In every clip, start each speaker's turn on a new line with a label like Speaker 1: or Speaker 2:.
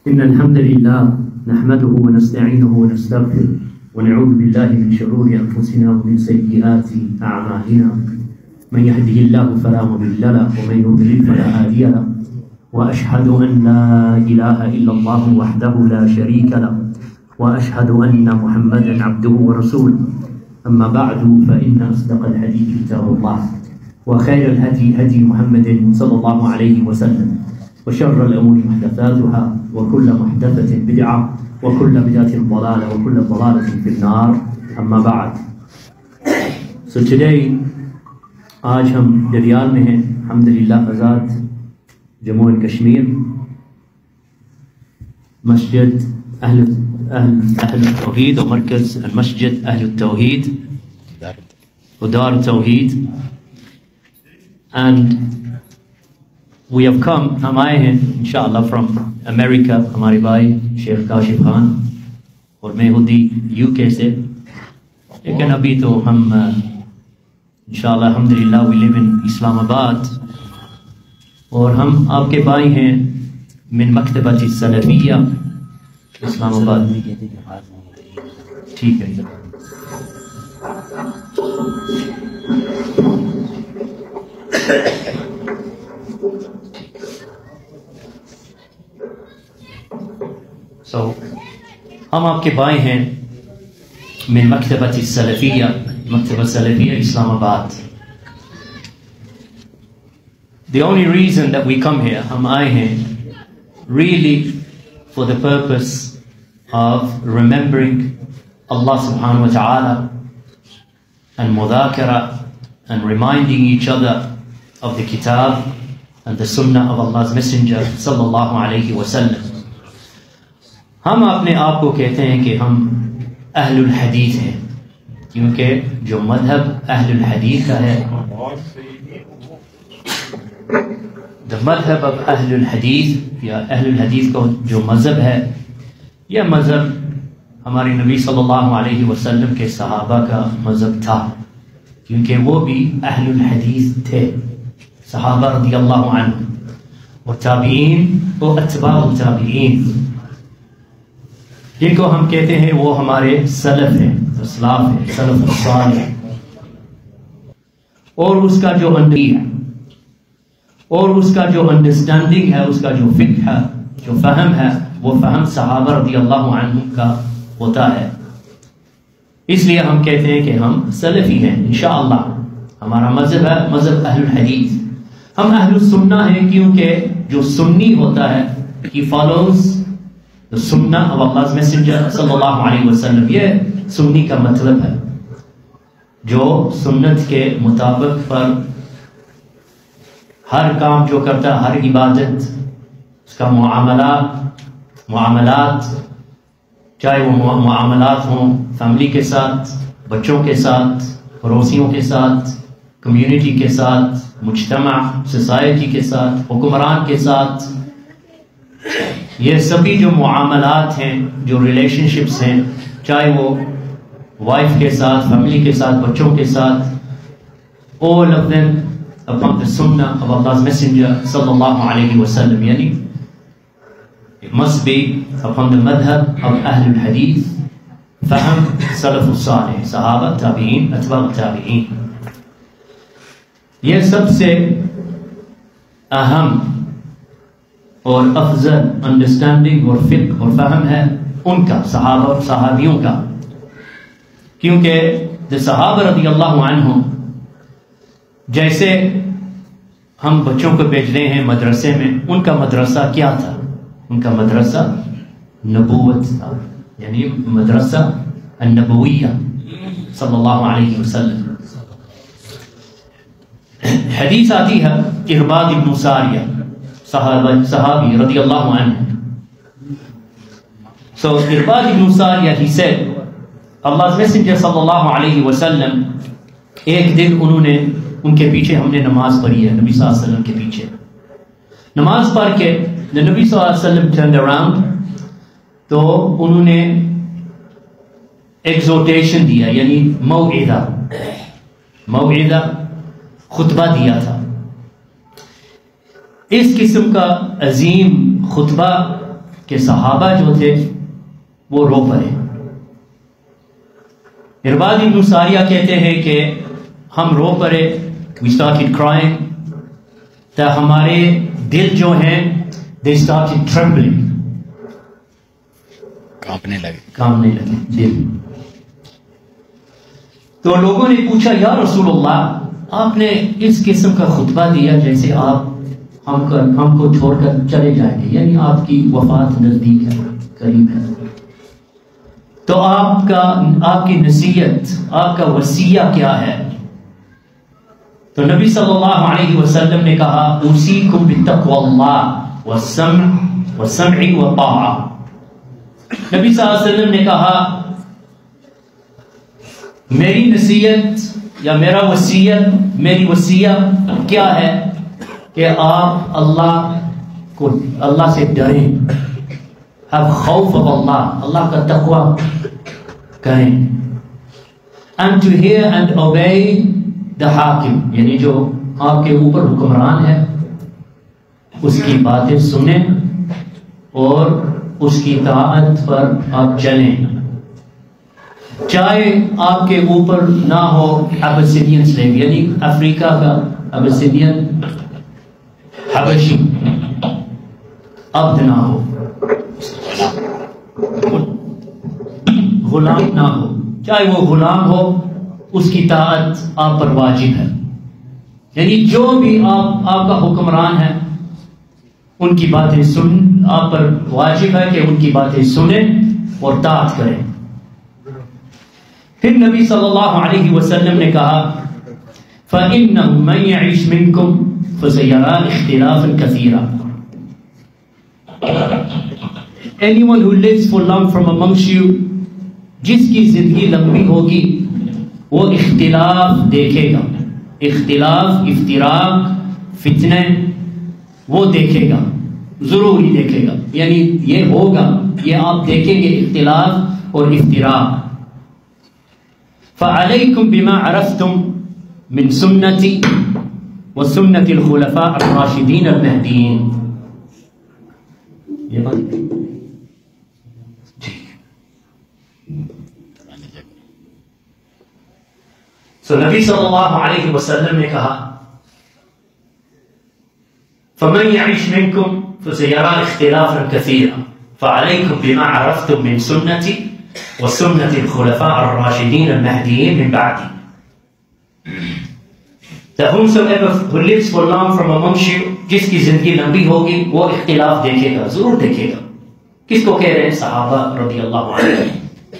Speaker 1: إن الحمد لله نحمده ونستعينه ونستغفره ونعوذ بالله من شرور أنفسنا ومن سيئات أعمالنا من يهده الله فلا مضل له ومن يضلل فلا هادي له وأشهد أن لا إله إلا الله وحده لا شريك له وأشهد أن محمدا عبده ورسوله أما بعد فإن أصدق الحديث كتاب الله وخير الهدي هدي محمد صلى الله عليه وسلم وشر الأمور محدثاتها وكل محدثة بدعة وكل بدعة ضلالة وكل ضلالة في النار أما بعد. So today آج ہم ڈریال میں ہیں الحمدللہ آزاد جموں اینڈ کشمیر مسجد اہل التوحید و مرکز المسجد اہل التوحید و دار التوحید and we have come ہم آئے ہیں انشاءاللہ from America ہمارے بھائی شیخ کاشف خان اور میں ہوں UK سے لیکن ابھی تو ہم انشاءاللہ الحمدللہ we live in اسلام آباد اور ہم آپ کے بھائی ہیں من مکتبۃ السلفیہ اسلام آباد. ٹھیک ہے so ہم آپ کے بھائی ہیں من مکتبۃ السلفیہ مکتبہ سلفیہ اسلام آباد. The only reason that we come here ہم آئے ہیں really for the purpose of remembering Allah subhanahu wa ta'ala and mudhakara and reminding each other of the kitab and the sunnah of Allah's messenger sallallahu alayhi wa sallam. ہم اپنے آپ کو کہتے ہیں کہ ہم اہل الحدیث ہیں کیونکہ جو مذہب اہل الحدیث کا ہے the مذہب of اہل الحدیث یا اہل الحدیث کا جو مذہب ہے یہ مذہب ہمارے نبی صلی اللہ علیہ وسلم کے صحابہ کا مذہب تھا کیونکہ وہ بھی اہل الحدیث تھے صحابہ رضی اللہ عنہ اور تابعین و اتباع التابعین جن کو ہم کہتے ہیں وہ ہمارے سلف ہیں اسلاف ہیں سلف الصالح اور اس کا جو ہے اور اس کا جو انڈرسٹینڈنگ ہے اس کا جو فقہ ہے جو فہم ہے وہ فہم صحابہ رضی اللہ عنہ کا ہوتا ہے. اس لیے ہم کہتے ہیں کہ ہم سلفی ہیں انشاءاللہ. ہمارا مذہب ہے مذہب اہل الحدیث. ہم اہل السنہ ہیں کیونکہ جو سنی ہوتا ہے he follows the sunnah of Allah's messenger صلی اللہ علیہ وسلم. یہ سنی کا مطلب ہے جو سنت کے مطابق پر ہر کام جو کرتا ہر عبادت اس کا معاملات چاہے وہ معاملات ہوں فیملی کے ساتھ بچوں کے ساتھ پڑوسیوں کے ساتھ کمیونٹی کے ساتھ مجتمع سوسائٹی کے ساتھ حکمران کے ساتھ یہ سبھی جو معاملات ہیں جو ریلیشن شپس ہیں چاہے وہ وائف کے ساتھ فیملی کے ساتھ بچوں کے ساتھ all of them upon the sunnah of Allah's messenger sallallahu alayhi wa sallam. Yani it must be upon the madhab of Ahl al-Hadith faham salaf al-salih sahaba tabi'in atba' tabi'in. یہ سب سے اہم اور افضل understanding اور فقہ اور فہم ہے ان کا صحابہ اور صحابیوں کا کیونکہ the صحابہ رضی اللہ عنہم جیسے ہم بچوں کو بھیج رہے ہیں مدرسے میں ان کا مدرسہ کیا تھا ان کا مدرسہ نبوت تھا یعنی مدرسہ النبویہ صلی اللہ علیہ وسلم. حدیث آتی ہے ارباد ابن ساریہ صحابی رضی اللہ عنہ. So ارباد ابن ساریہ he said Allah's messenger صلی اللہ علیہ وسلم ایک دن انہوں نے ان کے پیچھے ہم نے نماز پڑھی ہے نبی صلی اللہ علیہ وسلم کے پیچھے نماز پڑھ کے نبی صلی اللہ علیہ وسلم turned around تو انہوں نے ایگزورٹیشن دیا یعنی موعظہ خطبہ دیا تھا. اس قسم کا عظیم خطبہ کہ صحابہ جو تھے وہ رو پڑے. ارباد بن ساریہ کہتے ہیں کہ ہم رو پڑے, we started crying, تو ہمارے دل جو ہیں they started trembling, کانپنے لگے دل. تو لوگوں نے پوچھا یا رسول اللہ, آپ نے اس قسم کا خطبہ دیا جیسے آپ ہم کو چھوڑ کر چلے جائیں گے, یعنی آپ کی وفات نزدیک ہے, قریب ہے, تو آپ کی نصیحت, آپ کا وصیہ کیا ہے؟ تو نبی صلی اللہ علیہ وسلم نے کہا اوصیکم بتقوی اللہ والسمع والطاعہ. نبی صلی اللہ علیہ وسلم نے کہا میری نصیحت یا میری وصیہ کیا ہے کہ آپ اللہ سے ڈریں, have خوف of اللہ کا تقوی کریں. and to hear and obey the حاکم, یعنی جو آپ کے اوپر حکمران ہے اس کی باتیں سنیں اور اس کی اطاعت پر آپ چلیں, چاہے آپ کے اوپر نہ ہو ابسینین سلیو, یعنی افریقہ کا ابسینین حبشی عبد نہ ہو, غلام نہ ہو, چاہے وہ غلام ہو اس کی اطاعت آپ پر واجب ہے. یعنی جو بھی آپ کا حکمران ہے ان کی باتیں آپ پر واجب ہے کہ ان کی باتیں سنیں اور اطاعت کریں. پھر نبی صلی اللہ علیہ وسلم نے کہا فَإِنَّهُ مَنْ يَعِشْ مِنْكُمْ فَسَيَرَى اخْتِلَافًا كَثِيرًا. Anyone who lives for long from amongst you, جس کی زندگی لمبی ہوگی وہ اختلاف دیکھے گا, اختلاف, افتراق, فتنے وہ دیکھے گا, ضروری دیکھے گا, یعنی یہ ہوگا, یہ آپ دیکھیں گے اختلاف اور افتراق. فَعَلَيْكُمْ بِمَا عَرَفْتُمْ مِنْ سُنَّتِي وَسُنَّةِ الْخُلَفَاءِ الرَّاشِدِينَ الْمَهْدِيِّينَ. یہ بات تو نبی صلی اللہ علیہ وسلم نے کہا فَمَنْ يَعِشْ مِنْكُمْ فَسَيَرَى اخْتِلَافًا كَثِيرًا فَعَلَيْكُمْ بِمَا عَرَفْتُمْ مِنْ سُنَّتِي وَسُنَّةِ الْخُلَفَاءِ الرَّاشِدِينَ الْمَهْدِيِّينَ مِنْ بَعْدِي. That whomsoever who lives for long from amongst you, جس کی زندگی لمبی ہوگی وہ اختلاف دیکھے گا, ضرور دیکھے گا. کس کو کہہ رہے ہیں؟ صحابہ رضی اللہ عنہ,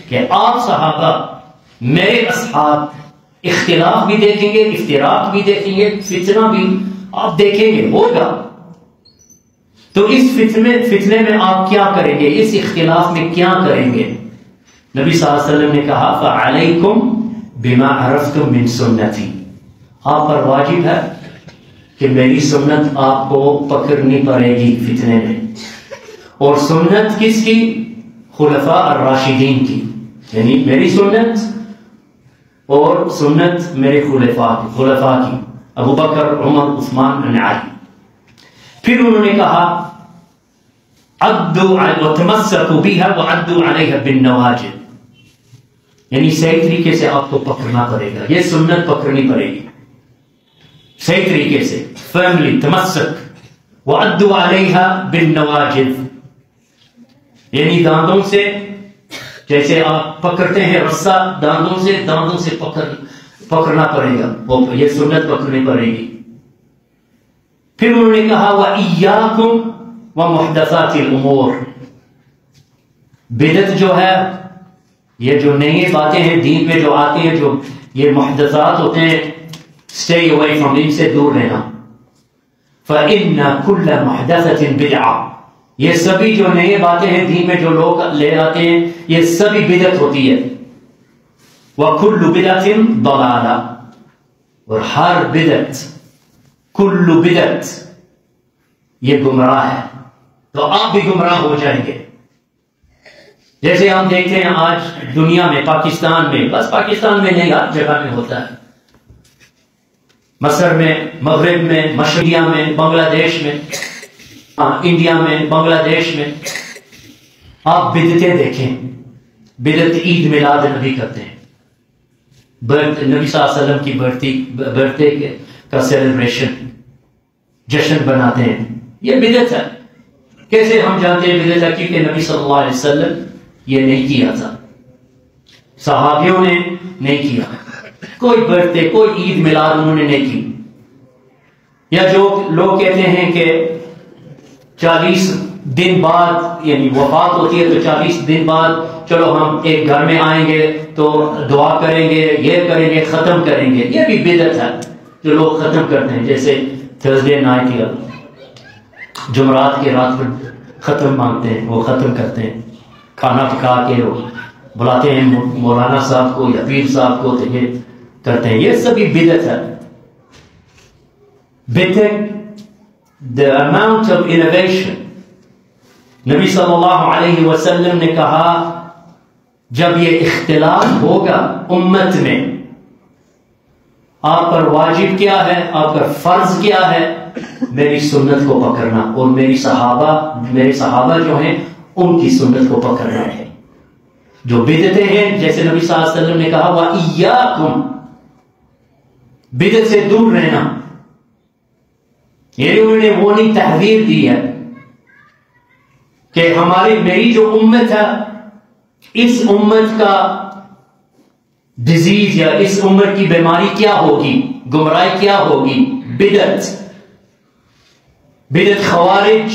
Speaker 1: کہ آپ صحابہ میرے اصحاب اختلاف بھی دیکھیں گے, افتراق بھی دیکھیں گے, فتنہ بھی آپ دیکھیں گے, ہوگا. تو اس فتنے میں آپ کیا کریں گے, اس اختلاف میں کیا کریں گے؟ نبی صلی اللہ علیہ وسلم نے کہا فَعَلَيْكُمْ بِمَا عَرَفْتُمْ مِنْ سُنَّتِي, آپ پر واجب ہے کہ میری سنت آپ کو پکڑنی پڑے گی فتنے میں. اور سنت کس کی؟ خلفاء الراشدین کی, یعنی میری سنت اور سنت میرے خلفاء کی, ابو بکر, عمر, عثمان, علی. پھر انہوں نے کہا عَدُّوا وَتَمَسَّكُوا بِهَا وَعَدُّوا عَلَيْهَا بِالنَّوَاجِذِ, یعنی صحیح طریقے سے آپ کو پکڑنا پڑے گا, یہ سنت پکڑنی پڑے گی صحیح طریقے سے, فرملی, تمسک. وَعَدُّوا عَلَيْهَا بِالنَّوَاجِذِ, یعنی دانتوں سے, جیسے آپ پکڑتے ہیں رسہ, دانتوں سے پکڑنا پڑے گا, یہ سنت پکڑنی پڑے گی. پھر انہوں نے کہا وَإِيَّاكُمْ وَمُحْدَثَاتِ الْأُمُورِ, بدعت جو ہے, یہ جو نئی باتیں ہیں دین پہ جو آتی ہیں, جو یہ محدثات ہوتے ہیں, stay away from, ان سے دور رہنا. فَإِنَّ كُلَّ مُحْدَثَةٍ بِدْعَةٍ, یہ سبھی جو نئی باتیں ہیں دین میں جو لوگ لے آتے ہیں یہ سبھی بدعت ہوتی ہے. وَكُلُّ بِدْعَةٍ ضَلَالَةٍ, اور ہر بدعت, کل بدعت, یہ گمراہ ہے. تو آپ بھی گمراہ ہو جائیں گے. جیسے ہم دیکھتے ہیں آج دنیا میں, پاکستان میں, بس پاکستان میں نہیں ہر جگہ میں ہوتا ہے, مصر میں, مغرب میں, مشرقیہ میں, بنگلہ دیش میں, انڈیا میں, بنگلہ دیش میں, آپ بدعتیں دیکھیں، بدعت عید میلاد نبی کرتے ہیں، نبی صلی اللہ علیہ وسلم کی برتھ ڈے کا سیلیبریشن، جشن بناتے ہیں، یہ بدعت ہے۔ کیسے ہم جانتے ہیں بدعت ہے؟ کیونکہ نبی صلی اللہ علیہ وسلم یہ نہیں کیا تھا، صحابیوں نے نہیں کیا، کوئی برتھ ڈے کوئی عید میلاد انہوں نے نہیں کی۔ یا جو لوگ کہتے ہیں کہ 40 دن بعد یعنی وفات ہوتی ہے تو 40 دن بعد چلو ہم ایک گھر میں آئیں گے تو دعا کریں گے، یہ کریں گے، ختم کریں گے، یہ بھی بدعت ہے جو لوگ ختم کرتے ہیں۔ جیسے تھرسڈے نائٹ یا جمعرات کی رات میں ختم مانگتے ہیں، وہ ختم کرتے ہیں، کھانا پکا کے وہ بلاتے ہیں مولانا صاحب کو یا پیر صاحب کو، تو یہ کرتے ہیں، یہ سبھی بدعت ہے۔ the amount of innovation، نبی صلی اللہ علیہ وسلم نے کہا جب یہ اختلاف ہوگا امت میں، آپ پر واجب کیا ہے، آپ پر فرض کیا ہے؟ میری سنت کو پکڑنا، اور میرے صحابہ جو ہیں ان کی سنت کو پکڑنا ہے۔ جو بدعتیں ہیں جیسے نبی صلی اللہ علیہ وسلم نے کہا وَإِيَّاكُمْ، بدعت سے دور رہنا، یعنی انہوں نے وہ نہیں تحذیر دی ہے کہ میری جو امت ہے، اس امت کا ڈیزیز یا اس امت کی بیماری کیا ہوگی، گمراہی کیا ہوگی؟ بدعت خوارج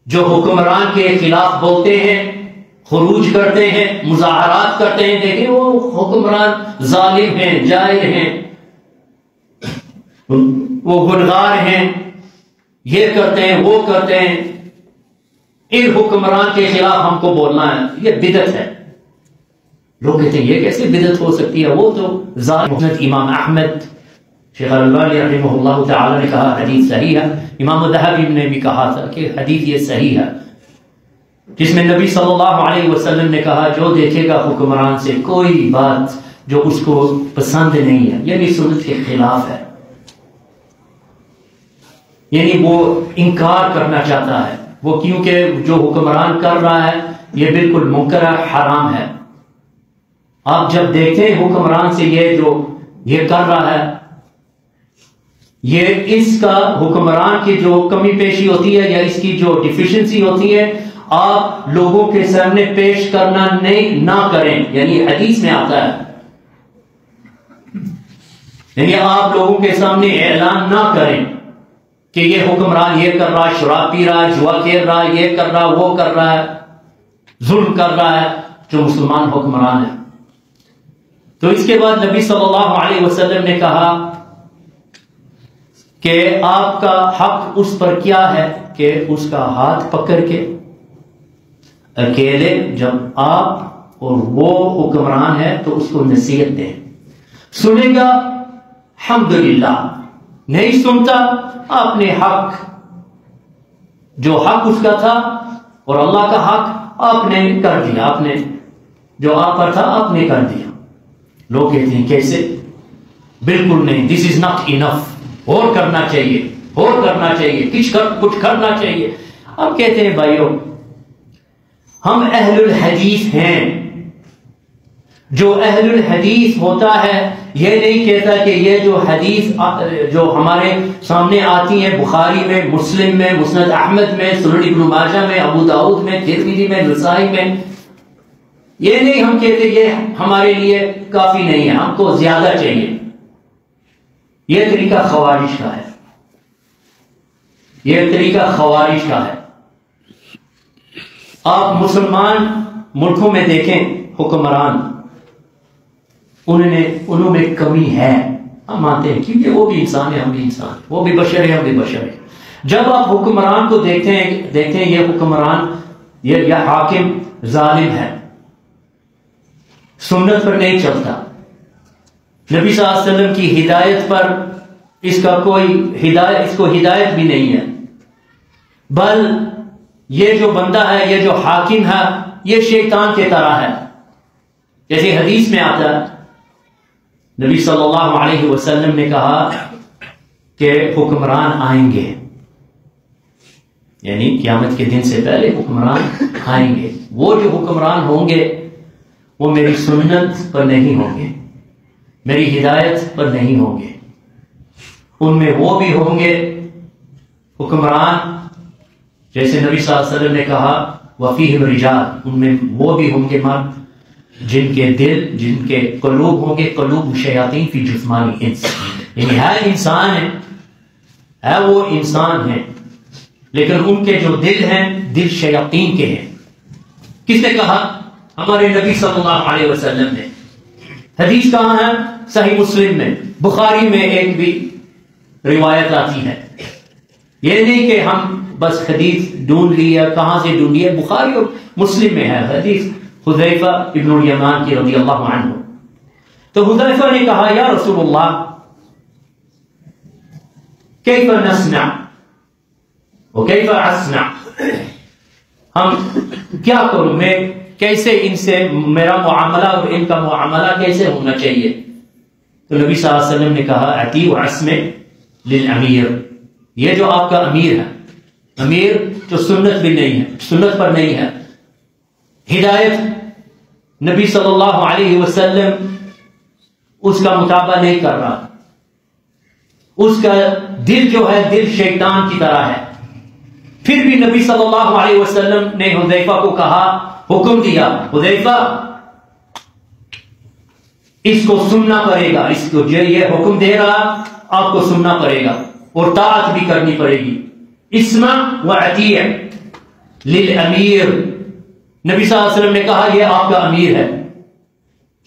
Speaker 1: جو حکمران کے خلاف بولتے ہیں، خروج کرتے ہیں، مظاہرات کرتے ہیں، دیکھیں وہ حکمران ظالم ہیں، جائر ہیں، وہ گنہگار ہیں، یہ کرتے ہیں وہ کرتے ہیں، ان حکمران کے خلاف ہم کو بولنا ہے، یہ بدعت ہے۔ لوگ کہتے ہیں یہ کیسے بدعت ہو سکتی ہے، وہ تو ظالم۔ امام احمد شیخ الالبانی رحمہ اللہ تعالی نے کہا حدیث صحیح ہے، امام الذہبی نے بھی کہا تھا کہ حدیث یہ صحیح ہے، جس میں نبی صلی اللہ علیہ وسلم نے کہا جو دیکھے گا حکمران سے کوئی بات جو اس کو پسند نہیں ہے، یعنی سنت کے خلاف ہے، یعنی وہ انکار کرنا چاہتا ہے، وہ کیونکہ جو حکمران کر رہا ہے یہ بالکل منکر حرام ہے۔ آپ جب دیکھتے ہیں حکمران سے یہ کر رہا ہے، یہ اس کا حکمران کی جو کمی پیشی ہوتی ہے یا اس کی جو ڈیفیشنسی ہوتی ہے، آپ لوگوں کے سامنے پیش کرنا نہ کریں، یعنی حدیث میں آتا ہے، یعنی آپ لوگوں کے سامنے اعلان نہ کریں کہ یہ حکمران یہ کر رہا ہے، شراب پی رہا ہے، جوا کھیل رہا ہے، یہ کر رہا ہے، وہ کر رہا ہے، ظلم کر رہا ہے جو مسلمان حکمران ہے۔ تو اس کے بعد نبی صلی اللہ علیہ وسلم نے کہا کہ آپ کا حق اس پر کیا ہے کہ اس کا ہاتھ پکڑ کے اکیلے جب آپ اور وہ حکمران ہے تو اس کو نصیحت دیں، سنے گا الحمدللہ، نہیں سنتا اپنے حق جو حق اس کا تھا اور اللہ کا حق آپ نے کر دیا، آپ نے جو آپ پر تھا آپ نے کر دیا۔ لوگ کہتے ہیں کیسے؟ بالکل نہیں، دس از ناٹ انف، اور کرنا چاہیے، اور کرنا چاہیے، کچھ کرنا چاہیے۔ اب کہتے ہیں بھائیوں ہم اہل الحدیث ہیں، جو اہل الحدیث ہوتا ہے یہ نہیں کہتا کہ یہ جو حدیث جو ہمارے سامنے آتی ہیں بخاری میں، مسلم میں، مسند احمد میں، سنن ابن ماجہ میں، ابو داؤد میں، ترمذی میں، نسائی میں، یہ نہیں ہم کہتے یہ ہمارے لیے کافی نہیں ہے، ہم کو زیادہ چاہیے۔ یہ طریقہ خوارج کا ہے، یہ طریقہ خوارج کا ہے۔ آپ مسلمان ملکوں میں دیکھیں حکمران، انہوں میں کمی ہے، ہم مانتے ہیں کیونکہ وہ بھی انسان ہے، ہم بھی انسان، وہ بھی بشر ہے، ہم بھی بشر ہے۔ جب آپ حکمران کو دیکھتے ہیں یہ حکمران یہ حاکم ظالم ہے، سنت پر نہیں چلتا، نبی صلی اللہ علیہ وسلم کی ہدایت پر اس کو ہدایت بھی نہیں ہے، بل یہ جو بندہ ہے، یہ جو حاکم ہے، یہ شیطان کی طرح ہے۔ جیسے حدیث میں آتا ہے نبی صلی اللہ علیہ وسلم نے کہا کہ حکمران آئیں گے، یعنی قیامت کے دن سے پہلے حکمران آئیں گے. وہ جو حکمران ہوں گے وہ میری سنت پر نہیں ہوں گے، میری ہدایت پر نہیں ہوں گے. ان میں وہ بھی ہوں گے حکمران جیسے نبی صلی اللہ علیہ وسلم نے کہا وفیہم رجال، ان میں وہ بھی ہوں گے مرد جن کے دل، جن کے قلوب ہوں گے قلوب شیاطین فی جسمانی انس، یعنی ہے انسان ہے وہ انسان ہے لیکن ان کے جو دل ہیں دل شیاطین کے ہیں. کس نے کہا؟ ہمارے نبی صلی اللہ علیہ وسلم نے. حدیث کہاں ہے؟ صحیح مسلم میں، بخاری میں ایک بھی روایت آتی ہے. یہ نہیں کہ ہم بس حدیث ڈھونڈ لی ہے، کہاں سے ڈھونڈی ہے؟ بخاری اور مسلم میں ہے حدیث حذیفہ ابن الیمان کی رضی اللہ عنہ. تو حذیفہ نے کہا یا رسول اللہ کیف نصنع وکیف اصنع، ہم کیا کروں، میں کیسے ان سے میرا معاملہ اور ان کا معاملہ کیسے ہونا چاہیے؟ تو نبی صلی اللہ علیہ وسلم نے کہا اطیعوا واسمع للامیر، یہ جو آپ کا امیر ہے، امیر جو سنت بھی نہیں ہے، سنت پر نہیں ہے، ہدایت نبی صلی اللہ علیہ وسلم اس کا مطابقہ نہیں کر رہا، اس کا دل جو ہے دل شیطان کی طرح ہے. پھر بھی نبی صلی اللہ علیہ وسلم نے حذیفہ کو کہا، حکم دیا حذیفہ اس کو سننا پڑے گا، اس کو جو یہ حکم دے رہا آپ کو سننا پڑے گا اور طاعت بھی کرنی پڑے گی. اسمع واطیع للامیر، نبی صلی اللہ علیہ وسلم نے کہا یہ آپ کا امیر ہے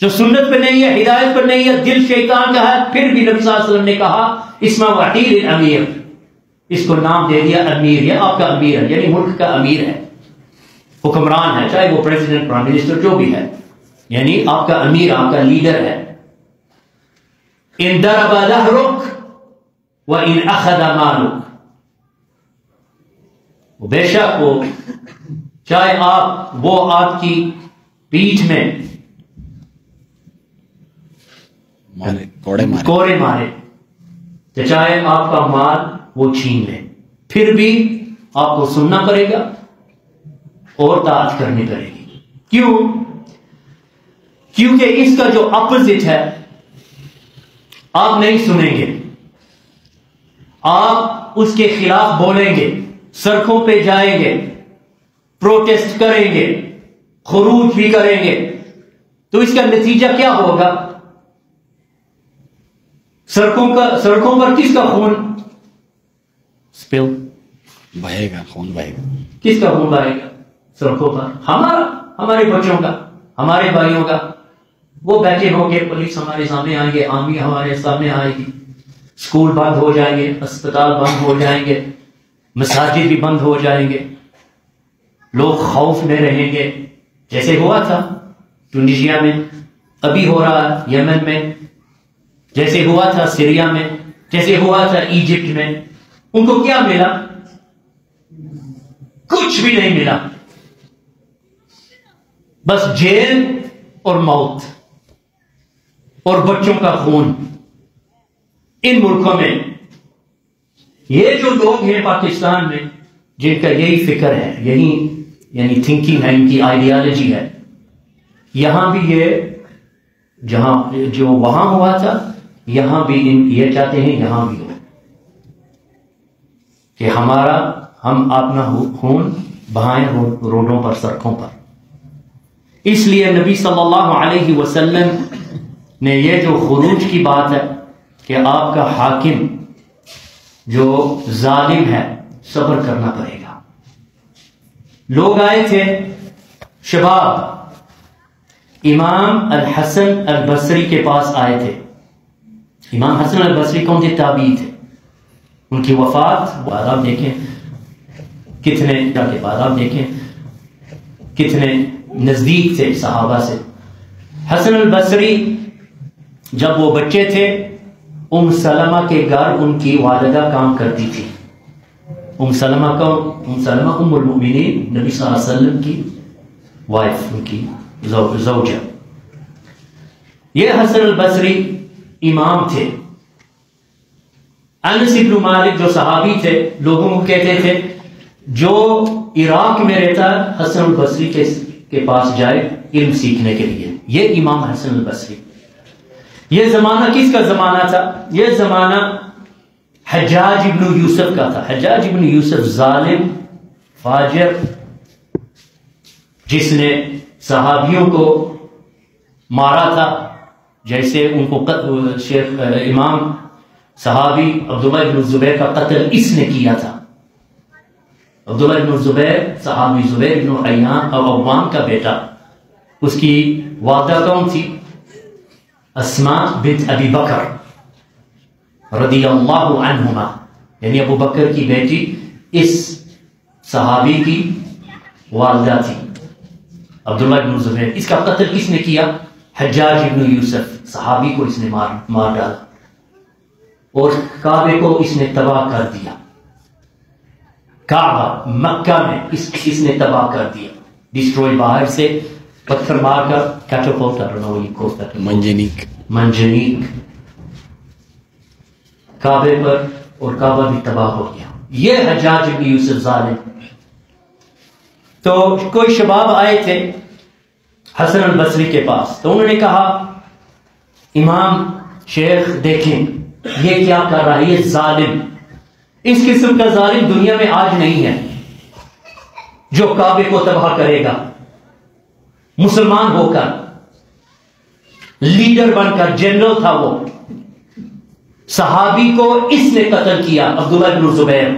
Speaker 1: جو سنت پہ نہیں ہے، ہدایت پر نہیں ہے، دل شیطان کا ہے. پھر بھی نبی صلی اللہ علیہ وسلم نے کہا اسمع واطیع للامیر، اس کو نام دے دیا امیر، یہ آپ کا امیر ہے، یعنی ملک کا امیر ہے، حکمران ہے، چاہے وہ پریزیڈنٹ پرائم منسٹر جو بھی ہے، یعنی آپ کا امیر، آپ کا لیڈر ہے. ان ضرب ظهرك وان اخذ مالك، بے شک وہ چاہے وہ آپ کی پیٹھ میں کوڑے مارے، چاہے آپ کا مال وہ چھین لے، پھر بھی آپ کو سننا پڑے گا اور طاعت کرنی پڑے گی. کیوں؟ کیونکہ اس کا جو اپوزٹ ہے آپ نہیں سنیں گے، آپ اس کے خلاف بولیں گے، سڑکوں پہ جائیں گے، پروٹیسٹ کریں گے، خروج بھی کریں گے، تو اس کا نتیجہ کیا ہوگا؟ سڑکوں پر کس کا خون
Speaker 2: بہے گا، خون بہے گا.
Speaker 1: کس کا خون بہے گا سڑکوں پر؟ ہمارا، ہمارے بچوں کا، ہمارے بھائیوں کا. وہ بیٹھے ہوں گے، پولیس ہمارے سامنے آئیں گے، آرمی ہمارے سامنے آئے گی، اسکول بند ہو جائیں گے، اسپتال بند ہو جائیں گے، مساجد بھی بند ہو جائیں گے، لوگ خوف میں رہیں گے، جیسے ہوا تھا ٹونیشیا میں، ابھی ہو رہا ہے یمن میں، جیسے ہوا تھا سیریا میں، جیسے ہوا تھا ایجپٹ میں. ان کو کیا ملا؟ کچھ بھی نہیں ملا، بس جیل اور موت اور بچوں کا خون. ان ملکوں میں یہ جو لوگ ہیں پاکستان میں جن کا یہی فکر ہے، یعنی تھنکنگ ہے، ان کی آئیڈیالوجی ہے، یہاں بھی یہ جہاں جو وہاں ہوا تھا یہاں بھی یہ چاہتے ہیں یہاں بھی ہو کہ ہم اپنا خون بہائیں روڈوں پر، سڑکوں پر. اس لیے نبی صلی اللہ علیہ وسلم نے یہ جو خروج کی بات ہے کہ آپ کا حاکم جو ظالم ہے صبر کرنا پڑے گا. لوگ آئے تھے شباب امام الحسن البصری کے پاس آئے تھے. امام حسن البصری کون تھے؟ تابعی تھے. ان کی وفات بعد آپ دیکھیں کتنے نزدیک تھے صحابہ سے. حسن البصری جب وہ بچے تھے ام سلمہ کے گھر ان کی والدہ کام کرتی تھی. ام سلمہ ام المؤمنین نبی صلی اللہ علیہ وسلم کی وائف، ان کی زوجہ. یہ حسن البصری امام تھے. انس بن مالک جو صحابی تھے لوگوں کو کہتے تھے جو عراق میں رہتا ہے حسن البصری کے پاس جائے علم سیکھنے کے لیے. یہ امام حسن البصری. یہ زمانہ کس کا زمانہ تھا؟ یہ زمانہ حجاج ابن یوسف کا تھا. حجاج ابن یوسف ظالم فاجر، جس نے صحابیوں کو مارا تھا. جیسے ان کو شیخ امام صحابی عبداللہ ابن زبیر کا قتل اس نے کیا تھا. عبداللہ ابن زبیر صحابی زبیر ابن حیان اور عوام کا بیٹا. اس کی والدہ کون تھی؟ اسماء بنت ابی بکر رضی اللہ عنہما، یعنی ابو بکر کی بیٹی اس صحابی کی والدہ تھی عبداللہ ابن زبیر. اس کا قتل کس نے کیا؟ حجاج ابن یوسف صحابی کو اس نے مار ڈالا اور کعبے کو اس نے تباہ کر دیا. کعبہ مکہ میں اس نے تباہ کر دیا، ڈسٹروئی، باہر سے پتھر مار کر کیٹاپلٹ منجنیق کعبے پر، اور کعبہ بھی تباہ ہو گیا. یہ حجاج ابن یوسف ظالم. تو کوئی شباب آئے تھے حسن البصری کے پاس، تو انہوں نے کہا امام شیخ دیکھیں یہ کیا کر رہا ہے، یہ ظالم. اس قسم کا ظالم دنیا میں آج نہیں ہے جو کعبے کو تباہ کرے گا. مسلمان ہو کر، لیڈر بن کر، جنرل تھا وہ، صحابی کو اس نے قتل کیا عبداللہ بن زبیر.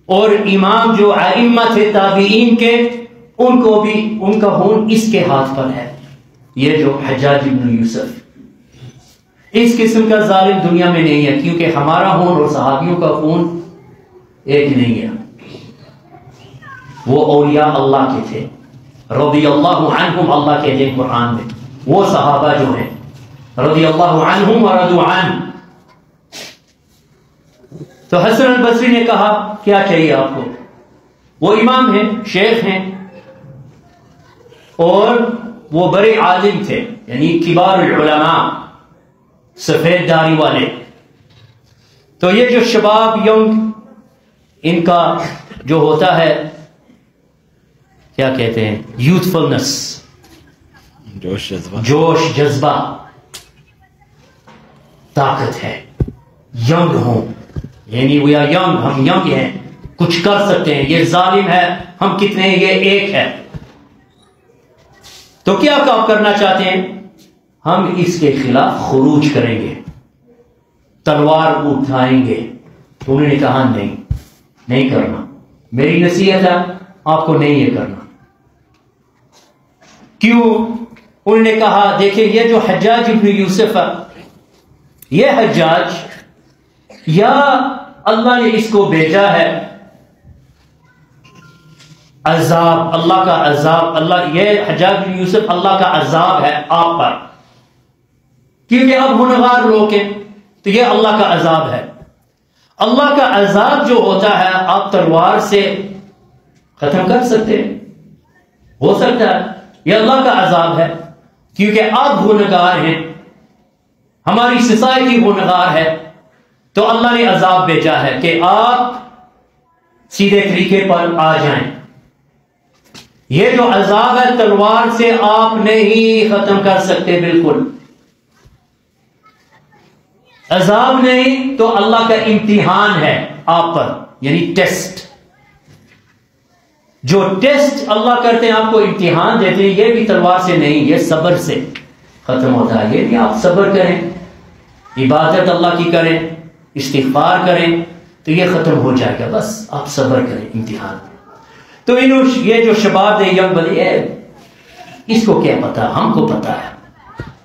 Speaker 1: اور امام جو ائمہ تھے تابعین کے، ان کو بھی ان کا خون اس کے ہاتھ پر ہے. یہ جو حجاج ابن یوسف، اس قسم کا ظالم دنیا میں نہیں ہے، کیونکہ ہمارا خون اور صحابیوں کا خون ایک نہیں ہے. وہ اولیاء اللہ کے تھے رضی اللہ عنہم. اللہ کہتے ہیں قرآن میں وہ صحابہ جو ہیں رضی اللہ عنہم ورضوا عنہ. تو حسن البصری نے کہا کیا چاہیے آپ کو؟ وہ امام ہیں، شیخ ہیں، اور وہ بڑے عالم تھے، یعنی کبار العلماء، سفید داڑھی والے. تو یہ جو شباب ینگ، ان کا جو ہوتا ہے کیا کہتے ہیں، یوتھفلنس، جوش جذبہ، طاقت ہے، ینگ ہوں، یعنی وی آر ینگ، ہم ینگ ہیں، کچھ کر سکتے ہیں. یہ ظالم ہے، ہم کتنے ہیں؟ یہ ایک ہے. تو کیا کام کرنا چاہتے ہیں؟ ہم اس کے خلاف خروج کریں گے، تلوار اٹھائیں گے. تو انہوں نے کہا نہیں کرنا، میری نصیحت ہے آپ کو نہیں یہ کرنا. کیوں؟ انہوں نے کہا دیکھیں یہ جو حجاج ابن یوسف ہے، یہ حجاج یا اللہ نے اس کو بھیجا ہے عذاب، اللہ کا عذاب. اللہ، یہ حجاج بن یوسف اللہ کا عذاب ہے آپ پر، کیونکہ اب گنہگار لوگ ہیں، تو یہ اللہ کا عذاب ہے. اللہ کا عذاب جو ہوتا ہے آپ تلوار سے ختم کر سکتے ہیں، ہو سکتا ہے. یہ اللہ کا عذاب ہے کیونکہ آپ گنہگار ہیں، ہماری سوسائٹی گنہگار ہے، تو اللہ نے عذاب بھیجا ہے کہ آپ سیدھے طریقے پر آ جائیں. یہ جو عذاب ہے تلوار سے آپ نہیں ختم کر سکتے، بالکل عذاب نہیں، تو اللہ کا امتحان ہے آپ پر، یعنی ٹیسٹ. جو ٹیسٹ اللہ کرتے ہیں، آپ کو امتحان دیتے ہیں، یہ بھی تلوار سے نہیں، یہ صبر سے ختم ہوتا ہے. یہ بھی آپ صبر کریں، عبادت اللہ کی کریں، استغفار کریں، تو یہ ختم ہو جائے گا. بس آپ صبر کریں امتحان. تو یہ جو شباب دے ینگ بلے، اس کو کیا پتا؟ ہم کو پتا ہے،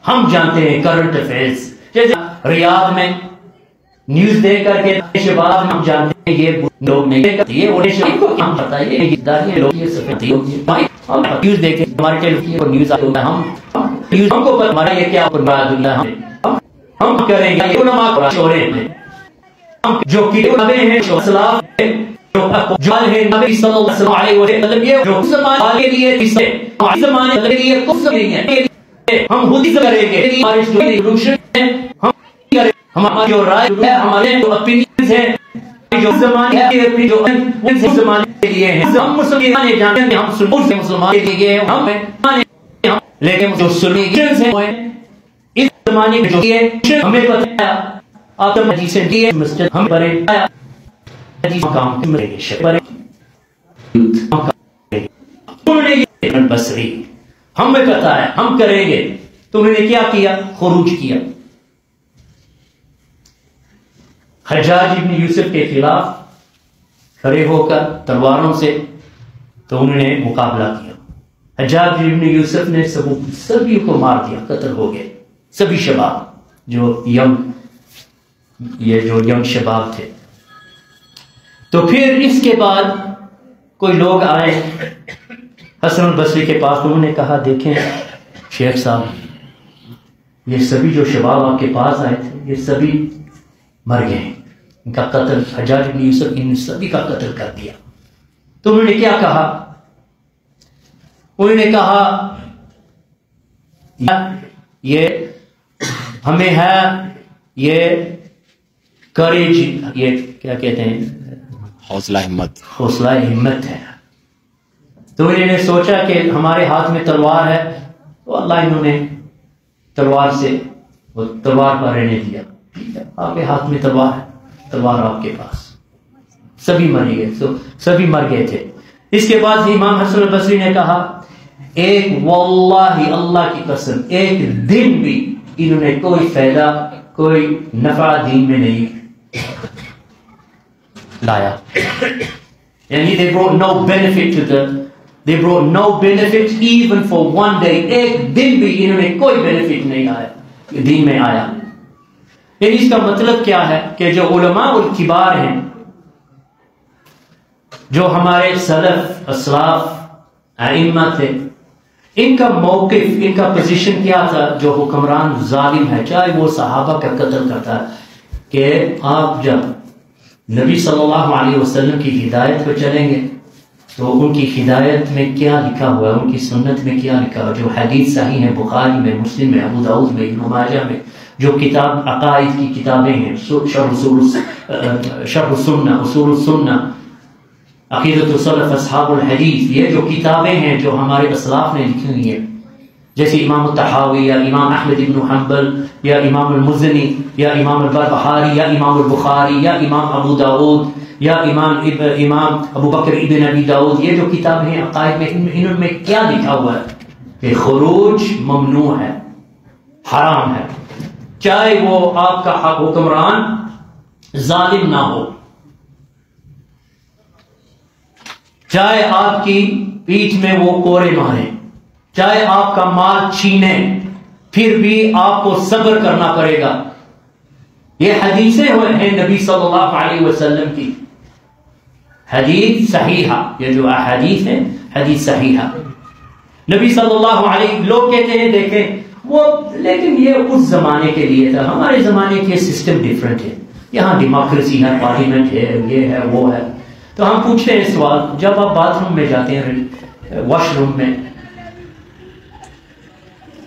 Speaker 1: ہم جانتے ہیں کرنٹ افیئرس. جیسے ریاض میں نیوز دیکھ کر کے شباب ہم جانتے ہیں یہ لوگ نہیں کرتے، یہ انہیں کو ہم پتا ہے یہ داری لوگ، یہ سب ہم نیوز دیکھیں، ہمارے ٹیلی پر نیوز آتا ہے، ہم کو پتا ہمارا یہ کیا مراد اللہ، ہم کریں گے. یہ علماء کو چھوڑیں، ہم جو کتابیں ہیں، جو اسلاف ہیں، جو ہے نبی صلی اللہ علیہ وسلم، یہ جو زمانے کے لیے اس زمانے کے لیے کچھ نہیں ہے، ہم خود ہی کریں گے. ہمارے جو سولوشن ہے ہم کریں، ہماری جو رائے ہے، ہمارے جو اپینینز ہیں، جو زمانے کے جو زمانے کے لیے ہیں ہم مسلمان جانتے ہیں ہم مسلمان کے لیے ہم لیکن جو سنیجنز ہیں اس زمانے کے جو یہ ہمیں بتایا آپ حدیثیں دیے مسجد ہم پڑھے حدیث کام کرے شپرے انہوں نے یہ بصری ہمیں پتا ہے ہم کریں گے تو انہوں نے کیا کیا خروج کیا حجاج ابن یوسف کے خلاف کھڑے ہو کر تلواروں سے تو انہوں نے مقابلہ کیا حجاج ابن یوسف نے سبھی کو مار دیا قتل ہو گئے سبھی شباب جو ینگ شباب تھے تو پھر اس کے بعد کوئی لوگ آئے حسن البصری کے پاس انہوں نے کہا دیکھیں شیخ صاحب یہ سبھی جو شباب آپ کے پاس آئے تھے یہ سبھی مر گئے ہیں ان کا قتل حجاج بن یوسف ان سبھی کا قتل کر دیا تو انہوں نے کیا کہا انہوں نے کہا یہ ہمیں ہے یہ کریج یہ کیا کہتے ہیں
Speaker 2: حوصلہ
Speaker 1: ہمت ہے تو انہوں نے سوچا کہ ہمارے ہاتھ میں تلوار ہے تو اللہ انہوں نے تلوار سے وہ تلوار پر رہنے دیا ٹھیک ہے آپ کے ہاتھ میں تلوار ہے تلوار آپ کے پاس سبھی مر گئے تو سبھی مر گئے تھے اس کے بعد امام حسن البصری نے کہا ایک واللہ اللہ کی قسم ایک دن بھی انہوں نے کوئی فائدہ کوئی نفع دین میں نہیں لایا یعنی they brought no benefit even for one day ایک دن بھی انہوں نے کوئی benefit نہیں آیا دین میں آیا یعنی اس کا مطلب کیا ہے کہ جو علماء الکبار ہیں جو ہمارے سلف اسلاف ائمہ تھے ان کا موقف ان کا پوزیشن کیا تھا جو حکمران ظالم ہے چاہے وہ صحابہ کا قتل کرتا ہے کہ آپ جب نبی صلی اللہ علیہ وسلم کی ہدایت پہ چلیں گے تو ان کی ہدایت میں کیا لکھا ہوا ہے ان کی سنت میں کیا لکھا ہوا جو حدیث صحیح ہے بخاری میں مسلم میں ابو داؤد میں ابن ماجہ میں جو کتاب عقائد کی کتابیں ہیں شرح السنہ اصول السنہ عقیدۃ السلف اصحاب الحدیث یہ جو کتابیں ہیں جو ہمارے اسلاف نے لکھی ہوئی ہیں جیسے امام الطحاوی یا امام احمد بن حنبل یا امام المزنی یا امام البربہاری یا امام البخاری یا امام ابو داؤد یا امام ابو بکر ابن ابی داؤد یہ جو کتابیں ہیں عقائد میں ان میں کیا لکھا ہوا ہے کہ خروج ممنوع ہے حرام ہے چاہے وہ آپ کا حکمران ظالم نہ ہو چاہے آپ کی پیٹھ میں وہ کوڑے مارے چاہے آپ کا مال چھینے پھر بھی آپ کو صبر کرنا پڑے گا یہ حدیثیں ہوئے ہیں نبی صلی اللہ علیہ وسلم کی حدیث صحیحہ یہ جو احادیث ہیں حدیث صحیحہ نبی صلی اللہ علیہ لوگ کہتے ہیں دیکھیں وہ لیکن یہ اس زمانے کے لیے تھا ہمارے زمانے کے سسٹم ڈیفرنٹ ہے یہاں ڈیموکریسی ہے پارلیمنٹ ہے یہ ہے وہ ہے تو ہم پوچھتے ہیں سوال جب آپ باتھ روم میں جاتے ہیں واش روم میں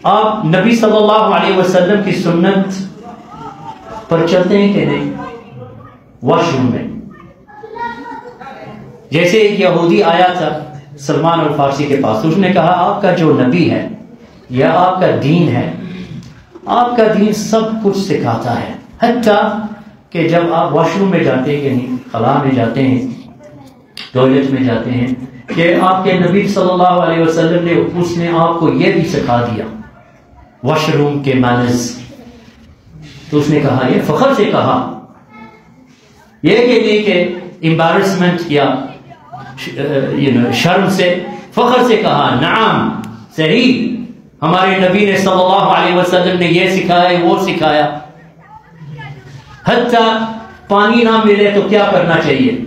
Speaker 1: آپ نبی صلی اللہ علیہ وسلم کی سنت پر چلتے ہیں کہ نہیں واش روم میں جیسے ایک یہودی آیا تھا سلمان الفارسی کے پاس اس نے کہا آپ کا جو نبی ہے یا آپ کا دین ہے آپ کا دین سب کچھ سکھاتا ہے حتیٰ کہ جب آپ واش روم میں جاتے ہیں یعنی خلا میں جاتے ہیں ٹوائلٹ میں جاتے ہیں کہ آپ کے نبی صلی اللہ علیہ وسلم نے اس نے آپ کو یہ بھی سکھا دیا واش روم کے مینرز تو اس نے کہا یہ فخر سے کہا یہ کہ نہیں کہ امبیرسمنٹ یا شرم سے فخر سے کہا نعم صحیح ہمارے نبی نے صلی اللہ علیہ وسلم نے یہ سکھایا وہ سکھایا حتیٰ پانی نہ ملے تو کیا کرنا چاہیے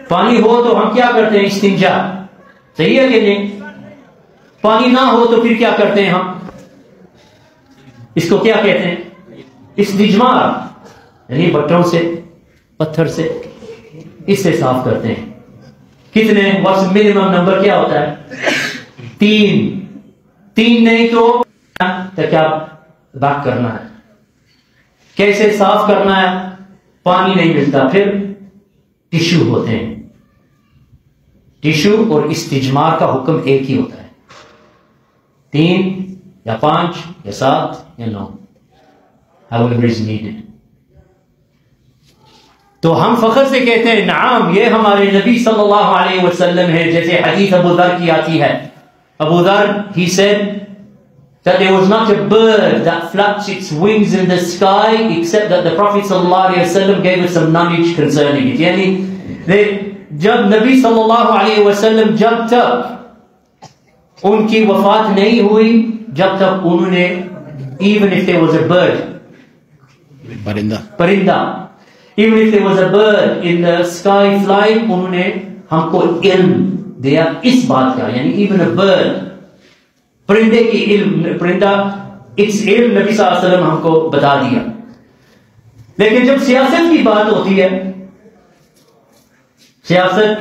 Speaker 1: پانی ہو تو ہم کیا کرتے ہیں استنجا صحیح ہے کہ نہیں پانی نہ ہو تو پھر کیا کرتے ہیں ہم اس کو کیا کہتے ہیں استجمار یعنی بٹوں سے پتھر سے اس سے صاف کرتے ہیں کتنے وقت منیمم نمبر کیا ہوتا ہے 3 نہیں تو کیا بیک کرنا ہے کیسے صاف کرنا ہے پانی نہیں ملتا، پھر ٹشو ہوتے ہیں. ٹشو اور استجمار کا حکم ایک ہی ہوتا ہے، 3 یا 5 یا 7 یا 9 however is needed. تو ہم فخر سے کہتے ہیں نعم یہ ہمارے نبی صلی اللہ علیہ وسلم ہے. جیسے حدیث ابو ذر کی آتی ہے، ابو ذر he said that there was not a bird that flaps its wings in the sky except that the Prophet sallallahu alaihi wasallam gave us some knowledge concerning it. یعنی جب نبی صلی اللہ علیہ وسلم جب تک ان کی وفات نہیں ہوئی، جب تک انہوں نے even if there was a bird پرندہ even if there was a bird in the sky flying، انہوں نے ہم کو علم دیا اس بات کا. یعنی even a bird، پرندے کی علم، پرندہ اس علم نبی صلی اللہ علیہ وسلم ہم کو بتا دیا. لیکن جب سیاست کی بات ہوتی ہے، سیاست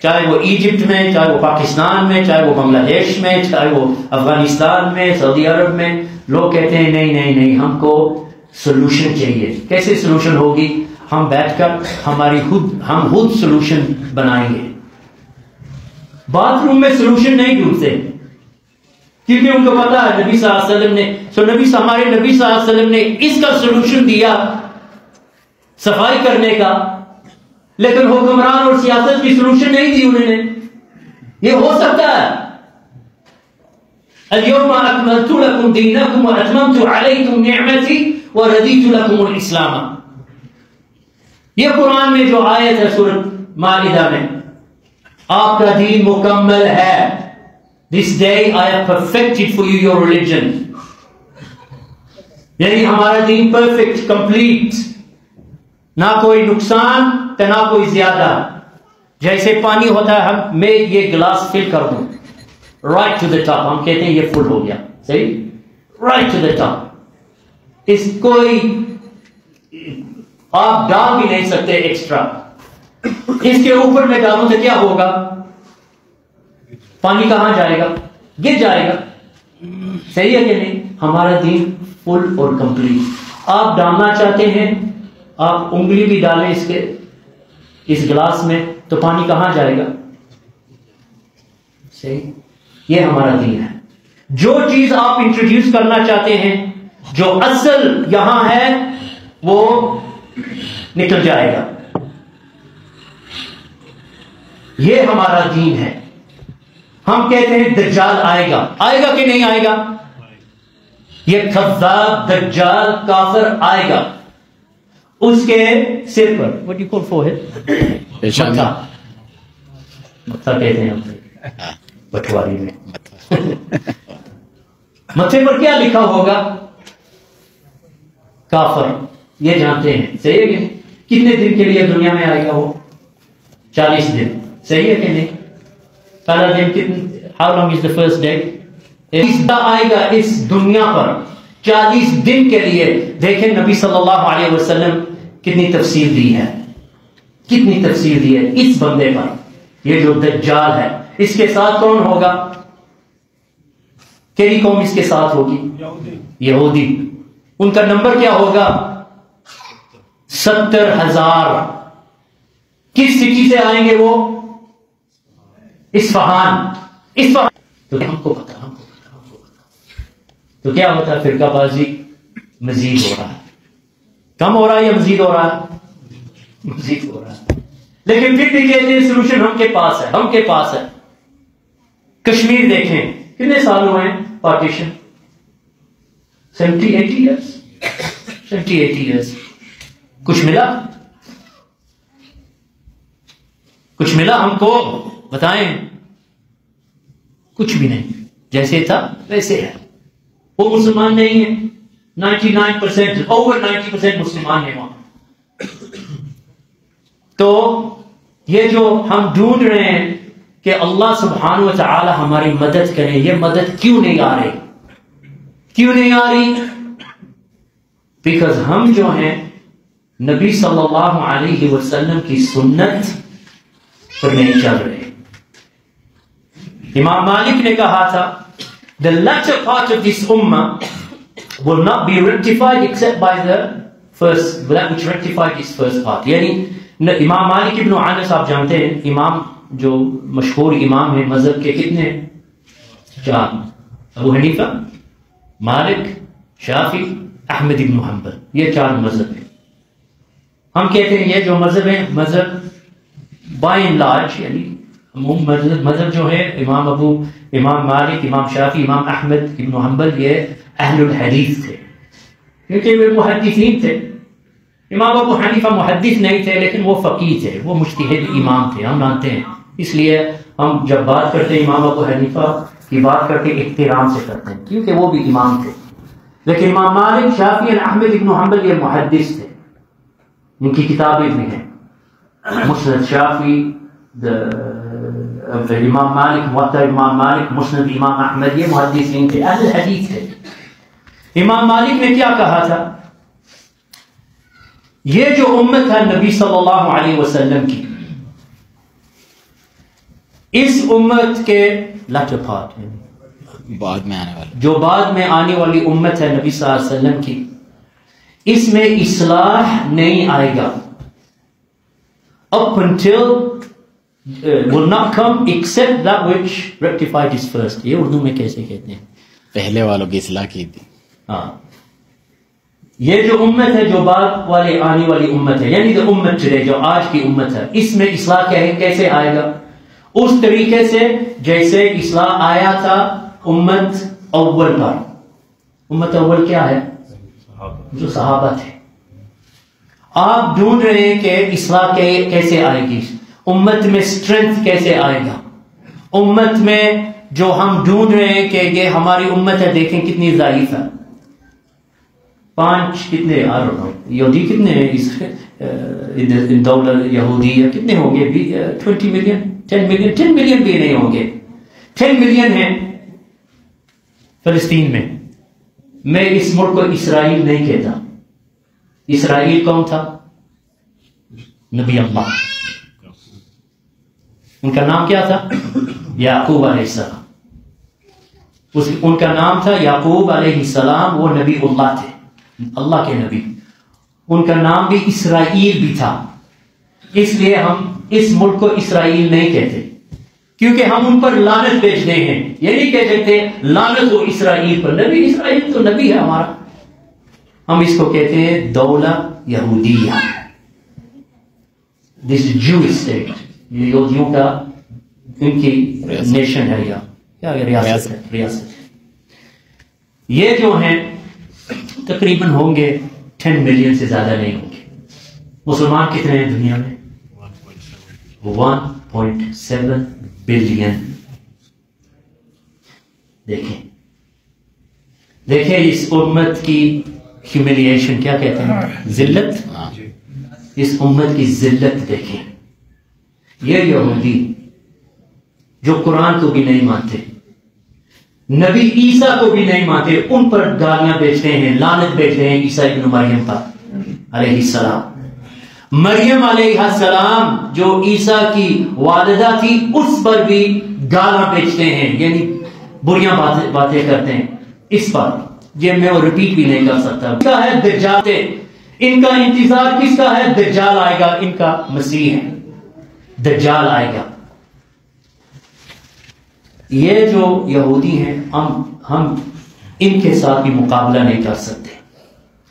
Speaker 1: چاہے وہ ایجپٹ میں، چاہے وہ پاکستان میں، چاہے وہ بنگلہ دیش میں، چاہے وہ افغانستان میں، سعودی عرب میں، لوگ کہتے ہیں نہیں نہیں نہیں ہم کو سولوشن چاہیے. کیسے سولوشن ہوگی؟ ہم بیٹھ کر ہم خود سولوشن بنائیں گے. باتھ روم میں سولوشن نہیں ڈھونڈتے، کیونکہ ان کو پتا ہے نبی صلی اللہ علیہ وسلم نے ہمارے نبی صلی اللہ علیہ وسلم نے اس کا سولوشن دیا صفائی کرنے کا، لیکن حکمران اور سیاست کی سولوشن نہیں دی انہوں نے. یہ ہو سکتا ہے اليوم اکملت لکم دینکم واتممت علیکم نعمتی وردیت لکم الاسلام. یہ قرآن میں جو آیت ہے سورۃ مائدہ میں، آپ کا دین مکمل ہے. This day I have perfected for you your religion. یعنی ہمارا دین پرفیکٹ، کمپلیٹ، نہ کوئی نقصان تو نہ کوئی زیادہ. جیسے پانی ہوتا ہے، میں یہ گلاس فل کر دوں رائٹ ٹو دا ٹاپ، ہم کہتے ہیں یہ فل ہو گیا، صحیح، رائٹ ٹو دا ٹاپ. اس کوئی آپ ڈال بھی نہیں سکتے ایکسٹرا. اس کے اوپر میں ڈالوں تو کیا ہوگا؟ پانی کہاں جائے گا؟ گر جائے گا. صحیح ہے کہ نہیں؟ ہمارا دین فل اور کمپلیٹ. آپ ڈالنا چاہتے ہیں، آپ انگلی بھی ڈالیں اس گلاس میں تو پانی کہاں جائے گا؟ صحیح. یہ ہمارا دین ہے. جو چیز آپ انٹروڈیوس کرنا چاہتے ہیں، جو اصل یہاں ہے وہ نکل جائے گا. یہ ہمارا دین ہے. ہم کہتے ہیں دجال آئے گا کہ نہیں آئے گا؟ یہ کذاب دجال کافر آئے گا. اس کے سر پر what do you call forehead؟ متھا کہتے ہیں بٹواری میں. متھے پر کیا لکھا ہوگا؟ کافر. یہ جانتے ہیں. صحیح ہے کہ کتنے دن کے لیے دنیا میں آئے گا وہ؟ 40 دن. صحیح ہے کہ نہیں؟ پہلا دن how long is the first day؟ آئے گا اس دنیا پر 40 دن کے لیے. دیکھیں نبی صلی اللہ علیہ وسلم کتنی تفسیر دی ہے، کتنی تفسیر دی ہے اس بندے پر. یہ جو دجال ہے، اس کے ساتھ کون ہوگا؟ کیری قوم اس کے ساتھ ہوگی؟ یہودی. ان کا نمبر کیا ہوگا؟ 70,000. کس سٹی سے آئیں گے وہ؟ اصفہان. تو ہم کو پتا. تو کیا ہوتا ہے؟ فرقہ بازی مزید ہو رہا ہے. کم ہو رہا ہے یا مزید ہو رہا ہے؟ مزید ہو رہا ہے. لیکن پھر بھی کہتے ہیں سولوشن ہم کے پاس ہے، ہم کے پاس ہے. کشمیر دیکھیں کتنے سال ہوئے ہیں پارٹیشن؟ 70-80 ایئرس. 70-80 ایئرس. کچھ ملا؟ کچھ ملا ہم کو؟ بتائیں. کچھ بھی نہیں. جیسے تھا ویسے ہے. وہ مسلمان نہیں ہے. 99% over 90% مسلمان ہیں وہاں. تو یہ جو ہم ڈھونڈ رہے ہیں کہ اللہ سبحانہ و تعالی ہماری مدد کرے، یہ مدد کیوں نہیں آ رہی؟ کیوں نہیں آ رہی؟ بیکاز ہم جو ہیں نبی صلی اللہ علیہ وسلم کی سنت پر نہیں چل رہے. امام مالک نے کہا تھا the latter part of this ummah will not be rectified except by the first, which rectified his first part. یعنی امام مالک ابن انس آپ جانتے ہیں، امام جو مشہور امام ہیں مذہب کے، کتنے؟ 4، ابو حنیفہ، مالک، شافعی، احمد ابن حنبل، یہ 4 مذہب ہیں. ہم کہتے ہیں یہ جو مذہب ہے، مذہب بائی اینڈ لارج، یعنی مذہب جو ہے امام مالک، امام شافعی، امام احمد ابن حنبل، یہ اہل الحدیث تھے کیونکہ وہ محدثین تھے. امام ابو حنیفہ محدث نہیں تھے لیکن وہ فقیہ تھے، وہ مجتہد امام تھے، ہم مانتے ہیں. اس لیے ہم جب بات کرتے ہیں امام ابو حنیفہ کی بات کرتے ہیں احترام سے کرتے ہیں کیونکہ وہ بھی امام تھے. لیکن امام مالک، شافعی، احمد ابن حنبل یہ محدث تھے، ان کی کتابیں بھی ہیں. مسند شافعی، امام مالک، موطا امام مالک، مسند امام احمد، یہ محدثین تھے، اہل حدیث تھے. امام مالک نے کیا کہا تھا؟ یہ جو امت ہے نبی صلی اللہ علیہ وسلم کی، اس امت کے لیٹر پارٹ
Speaker 2: بعد میں آنے والا،
Speaker 1: جو بعد میں آنے والی امت ہے نبی صلی اللہ علیہ وسلم کی، اس میں اصلاح نہیں آئے گا. up until will not come except that which rectified his first. یہ اردو میں کیسے کہتے ہیں؟
Speaker 2: پہلے والوں کی اصلاح کی تھی.
Speaker 1: ہاں، یہ جو امت ہے، جو بعد والے آنے والی امت ہے، یعنی جو امت چلے، جو آج کی امت ہے، اس میں اصلاح کیا ہے؟ کیسے آئے گا؟ اس طریقے سے جیسے اصلاح آیا تھا امت اول پر. امت اول کیا ہے؟ جو صحابہ تھے. آپ ڈھونڈ رہے ہیں کہ اصلاح کیسے آئے گی، امت میں اسٹرینتھ کیسے آئے گا، امت میں جو ہم ڈھونڈ رہے ہیں کہ یہ ہماری امت ہے، دیکھیں کتنی ضعیف ہے. 5 کتنے یہودی کتنے ہیں اس دولت یہودیہ؟ کتنے ہوں گے؟ 20 ملین، 10 ملین، 10 ملین بھی نہیں ہوں گے. 10 ملین ہیں فلسطین میں. میں اس ملک کو اسرائیل نہیں کہتا. اسرائیل کون تھا؟ نبی اللہ. ان کا نام کیا تھا؟ یعقوب علیہ السلام. ان کا نام تھا یعقوب علیہ السلام. وہ نبی اللہ تھے، اللہ کے نبی. ان کا نام بھی اسرائیل بھی تھا. اس لیے ہم اس ملک کو اسرائیل نہیں کہتے کیونکہ ہم ان پر لعنت بھیجتے ہیں. یہ نہیں کہہ سکتے لعنت ہو اسرائیل پر، نبی اسرائیل تو نبی ہے ہمارا. ہم اس کو کہتے ہیں دولہ یہودیہ. دس جوئش اسٹیٹ، یہ یہودیوں کا ان کی نیشن ہے یا کیا ریاست ہے، ریاست. یہ جو ہیں تقریباً ہوں گے 10 ملین سے زیادہ نہیں ہوں گے. مسلمان کتنے ہیں دنیا میں؟ 1.7 بلین. دیکھیں اس امت کی ہیوملیشن، کیا کہتے ہیں؟ ذلت. اس امت کی ذلت دیکھیں. یہ یہودی جو قرآن کو بھی نہیں مانتے، نبی عیسیٰ کو بھی نہیں مانتے، ان پر گالیاں بیچتے ہیں، لعنت بیچتے ہیں عیسیٰ ابن مریم پر علیہ السلام. مریم علیہ السلام جو عیسیٰ کی والدہ تھی، اس پر بھی گالیاں بیچتے ہیں، یعنی بریاں باتیں کرتے ہیں اس پر. یہ میں وہ ریپیٹ بھی نہیں کر سکتا. کیا ہے؟ دجال. ان کا انتظار کس کا ہے؟ دجال آئے گا. ان کا مسیح ہے، دجال آئے گا. یہ جو یہودی ہیں، ہم ان کے ساتھ بھی مقابلہ نہیں کر سکتے.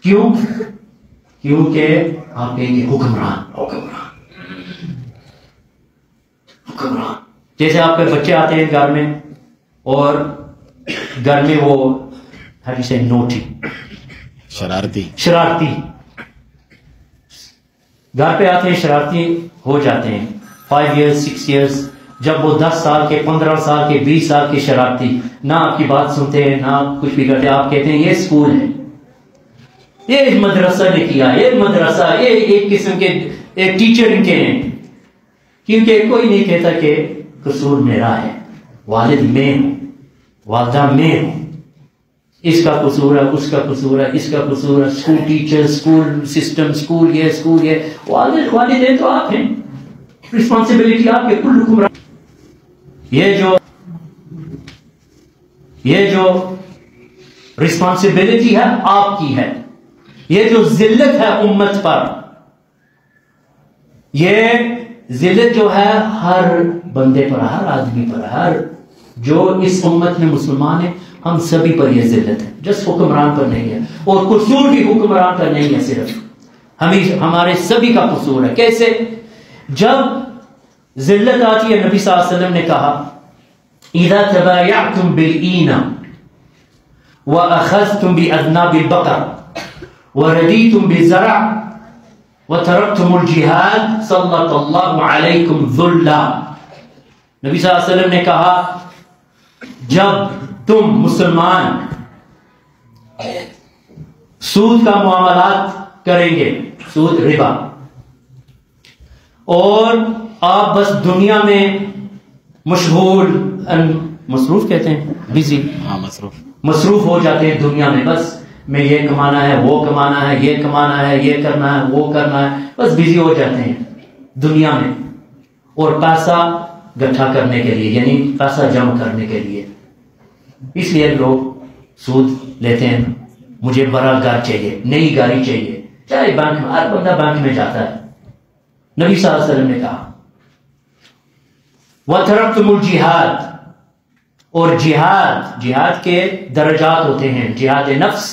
Speaker 1: کیوں؟ کیونکہ آپ کہیں گے حکمران. جیسے آپ کے بچے آتے ہیں گھر میں، اور گھر میں وہ نوٹی،
Speaker 2: شرارتی
Speaker 1: گھر پہ آتے ہیں، شرارتی ہو جاتے ہیں. 5 years 6 years، جب وہ 10 سال کے، 15 سال کے، 20 سال کے شرارتی، نہ آپ کی بات سنتے ہیں، نہ کچھ بھی کرتے. آپ کہتے ہیں یہ اسکول ہے، یہ مدرسہ نے کیا، یہ مدرسہ، یہ ایک قسم کے ایک ٹیچر ان کے ہیں. کیونکہ کوئی نہیں کہتا کہ قصور میرا ہے، والد میں ہوں، والدہ میں ہوں، اس کا قصور ہے، اس کا قصور ہے، اس کا قصور ہے، school teacher, school system, school یہ والدین تو آپ ہیں، رسپانسبلٹی آپ کے کل حکمران. یہ جو رسپانسبلٹی ہے آپ کی ہے. یہ جو ذلت ہے امت پر، یہ ذلت جو ہے ہر بندے پر، ہر آدمی پر، ہر جو اس امت میں مسلمان ہے، ہم سبھی پر یہ ذلت ہے، جس حکمران پر نہیں ہے، اور قصور بھی حکمران کا نہیں ہے، صرف ہمارے سبھی کا قصور ہے۔ کیسے؟ جب ذلت آتی ہے، نبی صلی اللہ علیہ وسلم نے کہا اذا تبايعتم بالعين واخذتم باذناب البقر ورديتم بالزرع وتركتم الجهاد سلط الله عليكم ذلا۔ نبی صلی اللہ علیہ وسلم نے کہا جب تم مسلمان سود کا معاملات کریں گے، سود ربا، اور آپ بس دنیا میں مشغول، مصروف کہتے ہیں، بزی،
Speaker 2: ہاں
Speaker 1: مصروف ہو جاتے ہیں دنیا میں، بس میں یہ کمانا ہے، وہ کمانا ہے، یہ کمانا ہے، یہ کرنا ہے، وہ کرنا ہے، بس بزی ہو جاتے ہیں دنیا میں، اور پیسہ گٹھا کرنے کے لیے، یعنی پیسہ جمع کرنے کے لیے، اس لیے لوگ سود لیتے ہیں۔ مجھے بڑا گھر چاہیے، نئی گاڑی چاہیے، چاہے بینک میں، ہر بندہ بینک میں جاتا ہے۔ نبی صلی اللہ علیہ وسلم نے کہا وَتَرَكْتُمُ الْجِهَادِ، اور جہاد کے درجات ہوتے ہیں، جہاد نفس،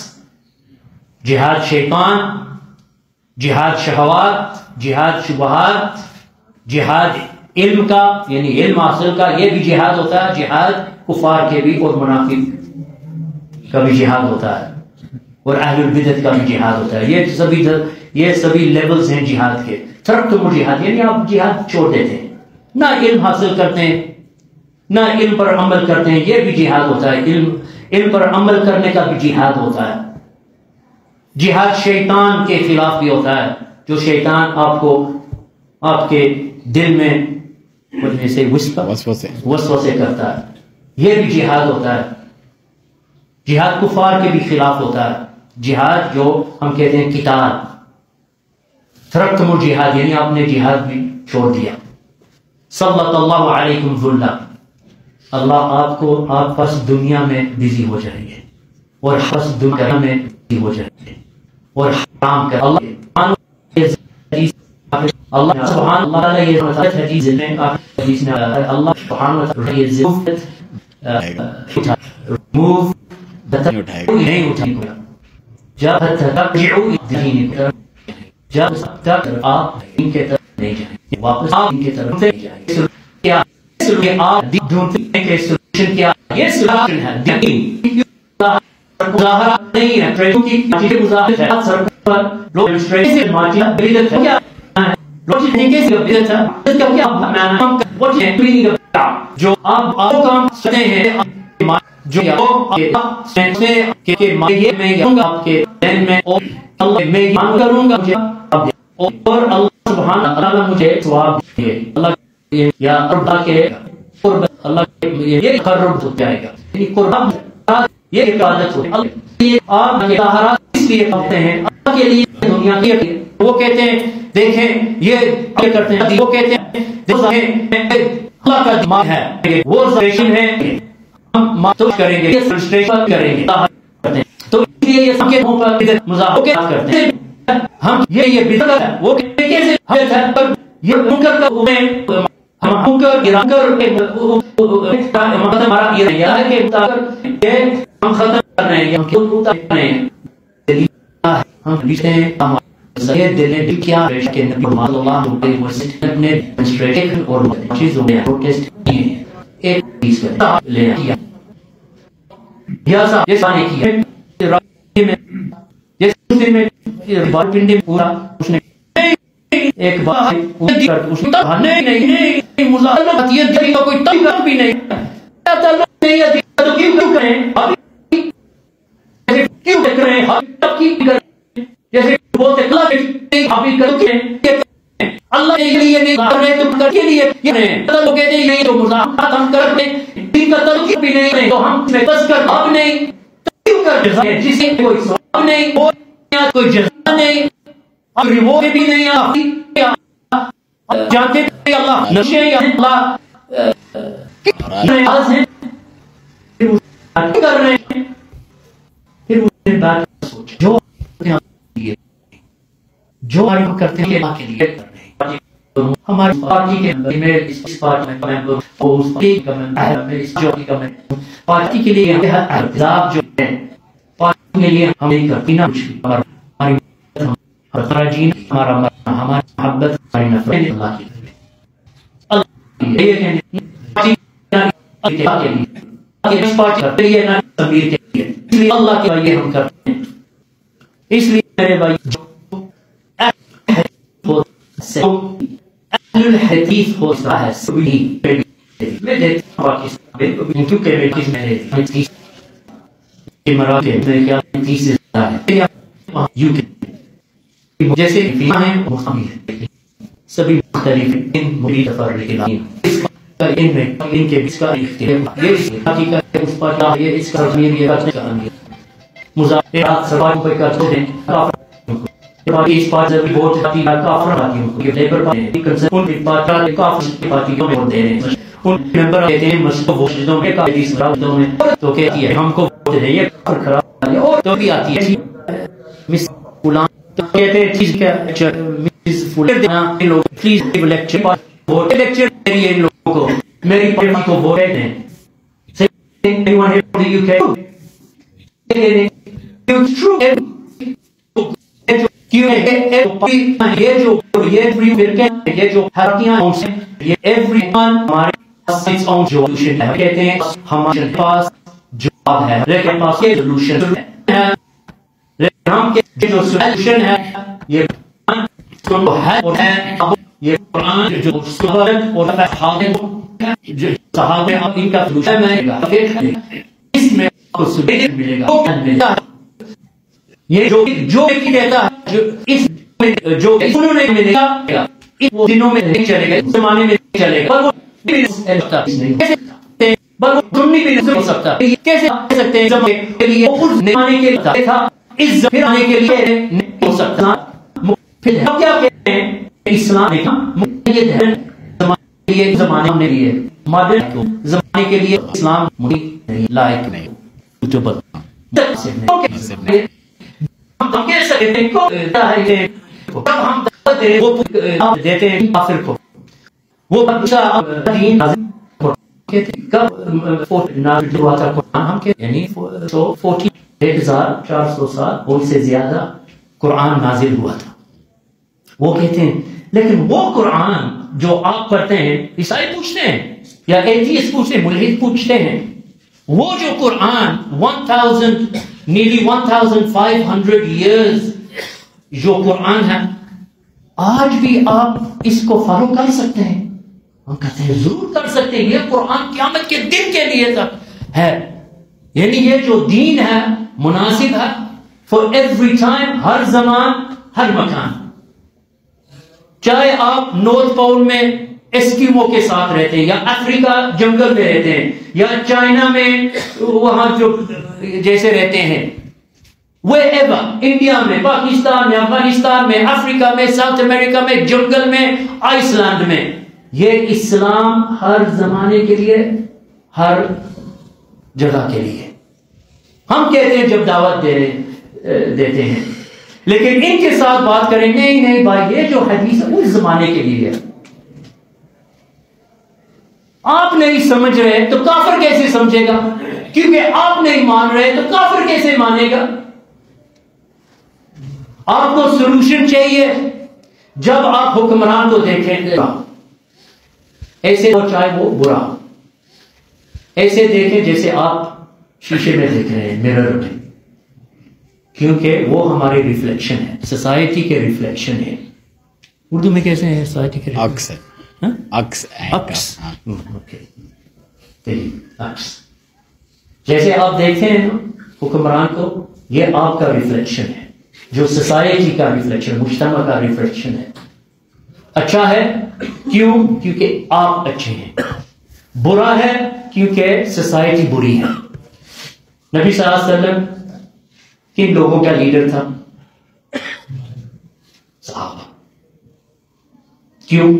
Speaker 1: جہاد شیطان، جہاد شہوات، جہاد شبہات، جہاد علم کا، یعنی علم حاصل کا، یہ بھی جہاد ہوتا ہے، جہاد کفار کے بھی اور منافق کا بھی جہاد ہوتا ہے، اور اہل البدعت کا بھی جہاد ہوتا ہے۔ یہ سبھی لیولز ہیں جہاد کے۔ ترکتم الجہاد یعنی آپ جہاد چھوڑ دیتے ہیں، نہ علم حاصل کرتے ہیں، نہ علم پر عمل کرتے ہیں، یہ بھی جہاد ہوتا ہے۔ علم پر عمل کرنے کا بھی جہاد ہوتا ہے۔ جہاد شیطان کے خلاف بھی ہوتا ہے، جو شیطان آپ کو آپ کے دل میں سے وسوسے کرتا ہے، یہ بھی جہاد ہوتا ہے۔ جہاد کفار کے بھی خلاف ہوتا ہے، جہاد جو ہم کہتے ہیں قتال۔ ترکتم الجہاد یعنی آپ نے جہاد بھی چھوڑ دیا۔ سلط اللہ علیکم ذلا، اللہ آپ بس دنیا میں بزی ہو جائیں گے، اور بس دنیا میں بزی ہو جائیں گے، اور حرام کر اللہ سبحان اللہ یہ حدیث میں اللہ سبحانہ وتعالی یہ remove نہیں اٹھائے گا جب تک آپ ان کے طرف نہیں جائیں، واپس آپ ان کے طرف نہیں جائیں۔ کیا آپ ڈھونڈتے ہیں کہ سولوشن کیا؟ یہ سولوشن ہے دین، مظاہرات نہیں ہے، ٹریڈوں کی مظاہرات ہے، سڑک پر لوگ ڈیمونسٹریشن مارچیں، بدعت ہے، کیا ہے لوگ نہیں کیسے بدعت ہے، بدعت کا کیا معنی ہے؟ واٹ ہے کلیننگ اپ جو آپ کام کرتے ہیں، جو کہ میں آپ کے ذہن میں اور اللہ میں مان کروں گا، اور اللہ سبحانہ تعالی مجھے ثواب دے، اللہ یا اللہ کے قرب، اللہ یہ قرب ہو جائے گا، یعنی قرب یہ عبادت ہو۔ یہ آپ کے طہارات اس لیے کرتے ہیں اللہ کے لیے، دنیا کے لیے۔ وہ کہتے ہیں دیکھیں یہ کرتے ہیں، وہ کہتے ہیں اللہ کا دماغ ہے، وہ ریشن ہے، ہم ماتوش کریں گے، فرسٹریشن کریں گے، تو اس لیے یہ سب کے منہ پر مذاق کرتے ہیں۔ ہم یہ بدعت ہے، وہ کہتے ہیں کیسے بدعت ہے، پر یہ منکر کا ہوئے ہم منکر گران کر ہمارا یہ ہے کہ ہم ختم کر رہے ہیں، ہم کیوں اتار رہے ہیں، ہم لکھتے ہیں سید دل کیا کہ نبی محمد صلی اللہ علیہ وسلم نے ڈیمونسٹریشن اور چیزوں میں پروٹیسٹ کیے ہیں، ایک چیز کا لے آیا یا صاحب یہ سانے کی ہے راجی میں یہ دوسرے میں بال پنڈی میں پورا اس نے ایک بات اس نے کہا نہیں مظاہرہ یہ دلی کا کوئی طریقہ بھی نہیں کیا تعلق نہیں ہے تو کیوں کریں کیوں کریں آپ کی کریں جیسے بولتے اللہ کے آپ ہی کریں اللہ کے لیے نہیں کر رہے تم کر کے لیے یہ ہیں تو کہتے ہیں یہ تو مذاکرات ہم کرتے ہیں دین کا تعلق بھی نہیں تو ہم میں بس کر اب نہیں تو کیوں کر جزا جسے کوئی ثواب نہیں کوئی جزا نہیں اور ریوارڈ بھی نہیں آپ جانتے ہیں اللہ نشے یا اللہ ناراض ہیں پھر وہ کر رہے ہیں پھر وہ بات سوچ جو یہ جو ہم کرتے ہیں اللہ کے لیے کرتے ہیں. ہماری پارٹی کے اندر میں اس پارٹی میں ممبر اور اس پارٹی کا ممبر میں اس جو کا ممبر پارٹی کے لیے احتساب جو ہے پارٹی کے لیے ہم نہیں کرتے نا کچھ بھی. ہمارا جین ہمارا ہماری محبت ہماری نفرت اللہ کی اللہ کے لیے ہم کرتے ہیں. اس لیے میرے بھائی الحدیث ہوتا ہے میں دیکھتا ہوں پاکستان کیونکہ میں جیسے سبھی مختلف ان کے اس کا مذاکرات سوال پہ کرتے ہیں اس بات سے ووٹ آتی ہے کافر پارٹیوں کو لیبر پارٹی کنسرن پارٹی کافر پارٹیوں میں ووٹ دے رہے ہیں ان ممبر کہتے ہیں مسجدوں میں حدیث مسجدوں میں تو کہتی ہے ہم کو ووٹ دیں یہ کافر خراب ہے اور تو بھی آتی ہے مس فلان تو کہتے ہیں چیز کیا مس فلان دینا لوگ please give lecture vote lecture دیئے ان لوگوں کو میری پارٹی کو ووٹ دیں صحیح anyone here from the UK it's true یہ جو حرکیاں یہ ایوری ون ہمارے سولوشن ہے کہتے ہیں ہمارے پاس جواب ہے لیکن پاس یہ سولوشن ہے لیکن ہم کے جو سولوشن ہے یہ یہ قرآن جو صحابہ اور صحابہ ان کا سولوشن ہے اس میں آپ کو سولوشن ملے گا. یہ جو کہتا ہے جو اس جو انہوں نے ملے گا وہ دنوں میں نہیں چلے گا اس زمانے میں نہیں چلے گا وہ سننی بھی نہیں ہو سکتا کیسے کہہ سکتے ہیں زمانے کے لیے اس زمانے کے لیے تھا اس زمانے کے لیے نہیں ہو سکتا. پھر ہم کیا کہتے ہیں اسلام نے مقید ہے زمانے کے لیے ماڈرن زمانے کے لیے اسلام نہیں لائق نہیں جو بتا ہم کہہ سکتے ہیں کو جب ہم دیتے ہیں کافر کو وہ بچہ دین کب نازل ہوا تھا قرآن ہم کہتے ہیں یعنی 1400 سال اور سے زیادہ قرآن نازل ہوا تھا. وہ کہتے ہیں لیکن وہ قرآن جو آپ پڑھتے ہیں عیسائی پوچھتے ہیں یا ایتھیسٹ پوچھتے ہیں ملحد پوچھتے ہیں وہ جو قرآن 1500 years جو قرآن ہے آج بھی آپ اس کو فالو کر سکتے ہیں. ہم کہتے ہیں ضرور کر سکتے ہیں. یہ قرآن قیامت کے دن کے لیے تک ہے یعنی یہ جو دین ہے مناسب ہے فار ایوری ٹائم ہر زمان ہر مکان. چاہے آپ نارتھ پول میں ایسکیمو کے ساتھ رہتے ہیں یا افریقہ جنگل میں رہتے ہیں یا چائنا میں وہاں جو جیسے رہتے ہیں wherever انڈیا میں پاکستان میں افغانستان میں افریقہ میں ساؤتھ امریکہ میں جنگل میں آئس لینڈ میں یہ اسلام ہر زمانے کے لیے ہر جگہ کے لیے. ہم کہتے ہیں جب دعوت دیتے ہیں لیکن ان کے ساتھ بات کریں نہیں بھائی یہ جو حدیث ہے اس زمانے کے لیے ہے. آپ نہیں سمجھ رہے تو کافر کیسے سمجھے گا کیونکہ آپ نہیں مان رہے تو کافر کیسے مانے گا. آپ کو سولوشن چاہیے جب آپ حکمران کو دیکھیں ایسے ہو چاہے وہ برا ایسے دیکھیں جیسے آپ شیشے میں دیکھ رہے ہیں مرر میں کیونکہ وہ ہمارے ریفلیکشن ہے سوسائٹی کے ریفلیکشن ہے. اردو میں کیسے ہیں سوسائٹی کے
Speaker 2: عکس
Speaker 1: جیسے آپ دیکھتے ہیں حکمران کو یہ آپ کا ریفلیکشن ہے جو سوسائٹی کا ریفلیکشن مجتمع کا ریفلیکشن ہے. اچھا ہے کیوں کیونکہ آپ اچھے ہیں. برا ہے کیونکہ سوسائٹی بری ہے. نبی صلی اللہ علیہ وسلم کن لوگوں کا لیڈر تھا؟ صحابہ. کیوں؟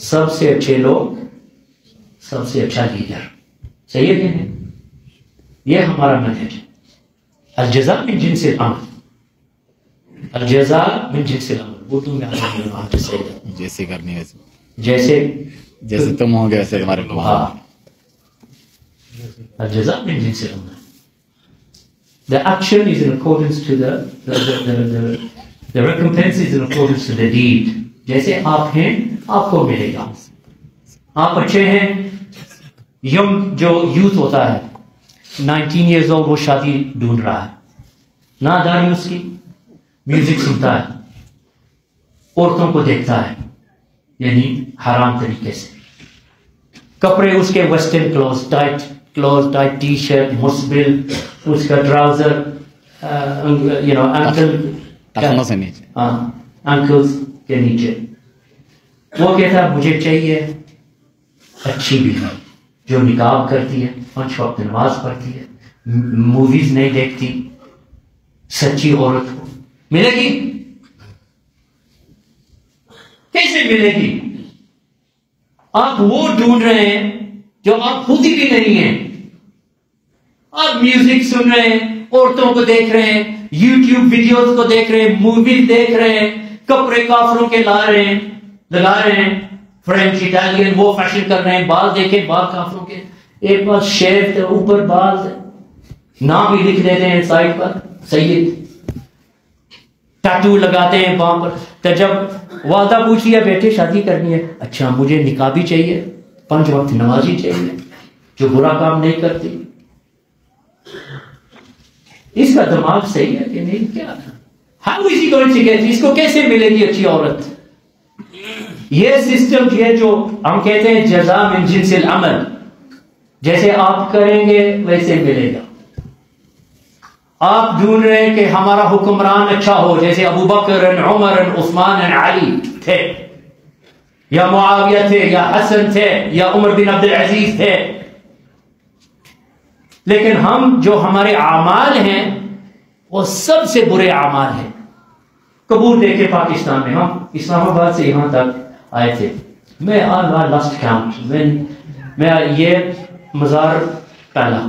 Speaker 1: سب سے اچھے لوگ سب سے اچھا لیڈر. صحیح ہے کہ نہیں؟ یہ ہمارا منہج ہے. الجزاء من جنس العمل. الجزاء من جنس العمل، اردو میں آپ سے
Speaker 2: جیسے کرنی ویسے،
Speaker 1: جیسے
Speaker 2: تم ہو گے ویسے تمہارے لوگ.
Speaker 1: الجزاء من جنس العمل. The action is in accordance to the recompense is in accordance to the deed. جیسے آپ ہیں آپ کو ملے گا. آپ اچھے ہیں، ینگ جو یوتھ ہوتا ہے 19 years old وہ شادی ڈھونڈ رہا ہے، نادانی اس کی، میوزک سنتا ہے، عورتوں کو دیکھتا ہے یعنی حرام طریقے سے، کپڑے اس کے western clothes, tight T shirt مسبل، اس کا ٹراؤزر انکلز کے نیچے. وہ کہتا ہے مجھے چاہیے اچھی بیوی جو نقاب کرتی ہے، 5 وقت نماز پڑھتی ہے، موویز نہیں دیکھتی، سچی عورت کو ملے گی. کیسے ملے گی؟ آپ وہ ڈھونڈ رہے ہیں جو آپ خود ہی بھی نہیں ہیں. آپ میوزک سن رہے ہیں، عورتوں کو دیکھ رہے ہیں، یوٹیوب ویڈیوز کو دیکھ رہے ہیں، موویز دیکھ رہے ہیں، کپڑے کافروں کے لگا رہے ہیں، فرینچ اٹالین وہ فیشن کر رہے ہیں، بال دیکھیں بال کافروں کے، ایک بار شیو تھے اوپر بال نام بھی لکھ دیتے ہیں سائڈ پر سید، ٹیٹو لگاتے ہیں وہاں پر. تو جب والدہ پوچھ لیا بیٹے شادی کرنی ہے، اچھا مجھے نقابی چاہیے، 5 وقت نمازی چاہیے جو برا کام نہیں کرتی. اس کا دماغ صحیح ہے کہ نہیں؟ کیا how is he going to get, اس کو کیسے ملے گی اچھی عورت؟ یہ سسٹم یہ جو ہم کہتے ہیں جزا من جنس العمل، جیسے آپ کریں گے ویسے ملے گا. آپ ڈھونڈ رہے ہیں کہ ہمارا حکمران اچھا ہو، جیسے ابو بکر عمر عثمان علی تھے، یا معاویہ تھے، یا حسن تھے، یا عمر بن عبد العزیز تھے. لیکن ہم جو ہمارے اعمال ہیں وہ سب سے برے اعمال ہیں. قبور دیکھے پاکستان میں، ہم اسلام آباد سے یہاں تک آئے تھے، میں لاسٹ کاؤنٹ میں یہ مزار پہلا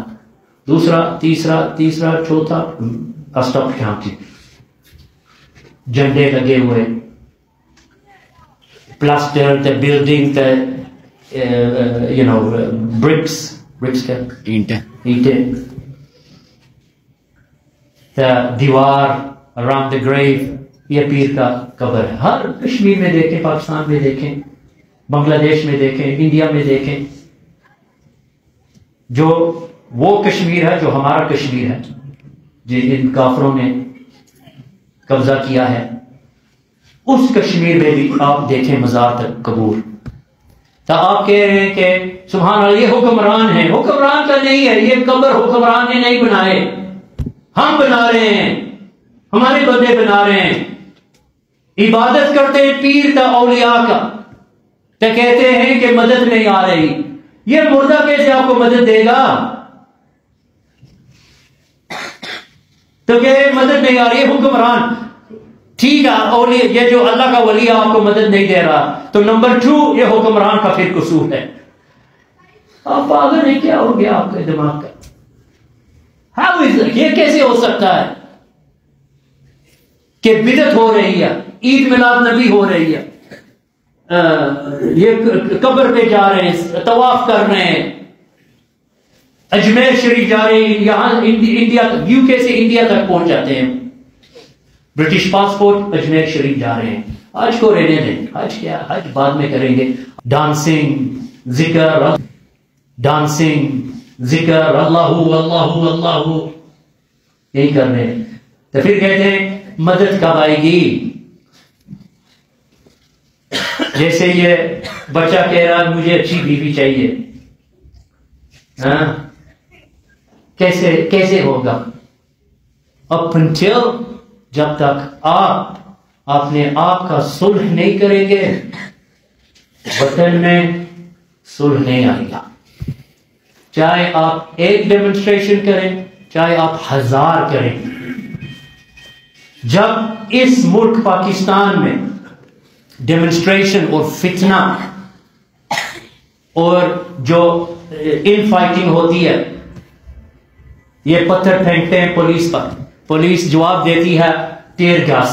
Speaker 1: دوسرا تیسرا چوتھا اسٹاپ کاؤنٹ، جھنڈے لگے ہوئے، پلاسٹر تے بلڈنگ تے برکس کے اینٹیں، دیوار around the grave، یہ پیر کا قبر ہے. ہر کشمیر میں دیکھیں، پاکستان میں دیکھیں، بنگلہ دیش میں دیکھیں، انڈیا میں دیکھیں، جو وہ کشمیر ہے جو ہمارا کشمیر ہے جن کافروں نے قبضہ کیا ہے، اس کشمیر میں بھی آپ دیکھیں مزار تک قبور. تو آپ کہہ رہے ہیں کہ سبحان اللہ یہ حکمران ہے، حکمران کا نہیں ہے، یہ قبر حکمران نے نہیں بنائے، ہم بنا رہے ہیں، ہمارے بندے بنا رہے ہیں. عبادت کرتے ہیں پیر کا، اولیاء کا، تو کہتے ہیں کہ مدد نہیں آ رہی. یہ مردہ کیسے آپ کو مدد دے گا؟ تو کہ مدد نہیں آ رہی ہے، حکمران ٹھیک ہے، اور یہ جو اللہ کا ولی آپ کو مدد نہیں دے رہا، تو نمبر 2 یہ حکمران کا پھر قصور ہے. آپ پاگل ہیں، کیا ہو گیا آپ کے دماغ کا؟ How is it? یہ کیسے ہو سکتا ہے کہ بدعت ہو رہی ہے، عید میلاد نبی ہو رہی ہے، یہ قبر پہ جا رہے ہیں، طواف کر رہے ہیں، اجمیر شریف جا رہے ہیں، یہاں انڈیا UK سے انڈیا تک پہنچ جاتے ہیں، برٹش پاسپورٹ، اجمیر شریف جا رہے ہیں. حج کو رہنے دیں، حج کیا، حج بعد میں کریں گے. ڈانسنگ ذکر اللہ اللہ اللہ یہی کر رہے ہیں. تو پھر کہتے ہیں مدد کب آئے گی؟ جیسے یہ بچہ کہہ رہا مجھے اچھی بیوی چاہیے، کیسے ہوگا؟ اپ انٹل جب تک آپ اپنے آپ کا صلح نہیں کریں گے، وطن میں صلح نہیں آئے گا. چاہے آپ ایک ڈیمونسٹریشن کریں، چاہے آپ 1000 کریں. جب اس ملک پاکستان میں ڈیمونسٹریشن اور فتنہ اور جو ان فائٹنگ ہوتی ہے، یہ پتھر پھینکتے ہیں پولیس پر، پولیس جواب دیتی ہے ٹیئر گیس،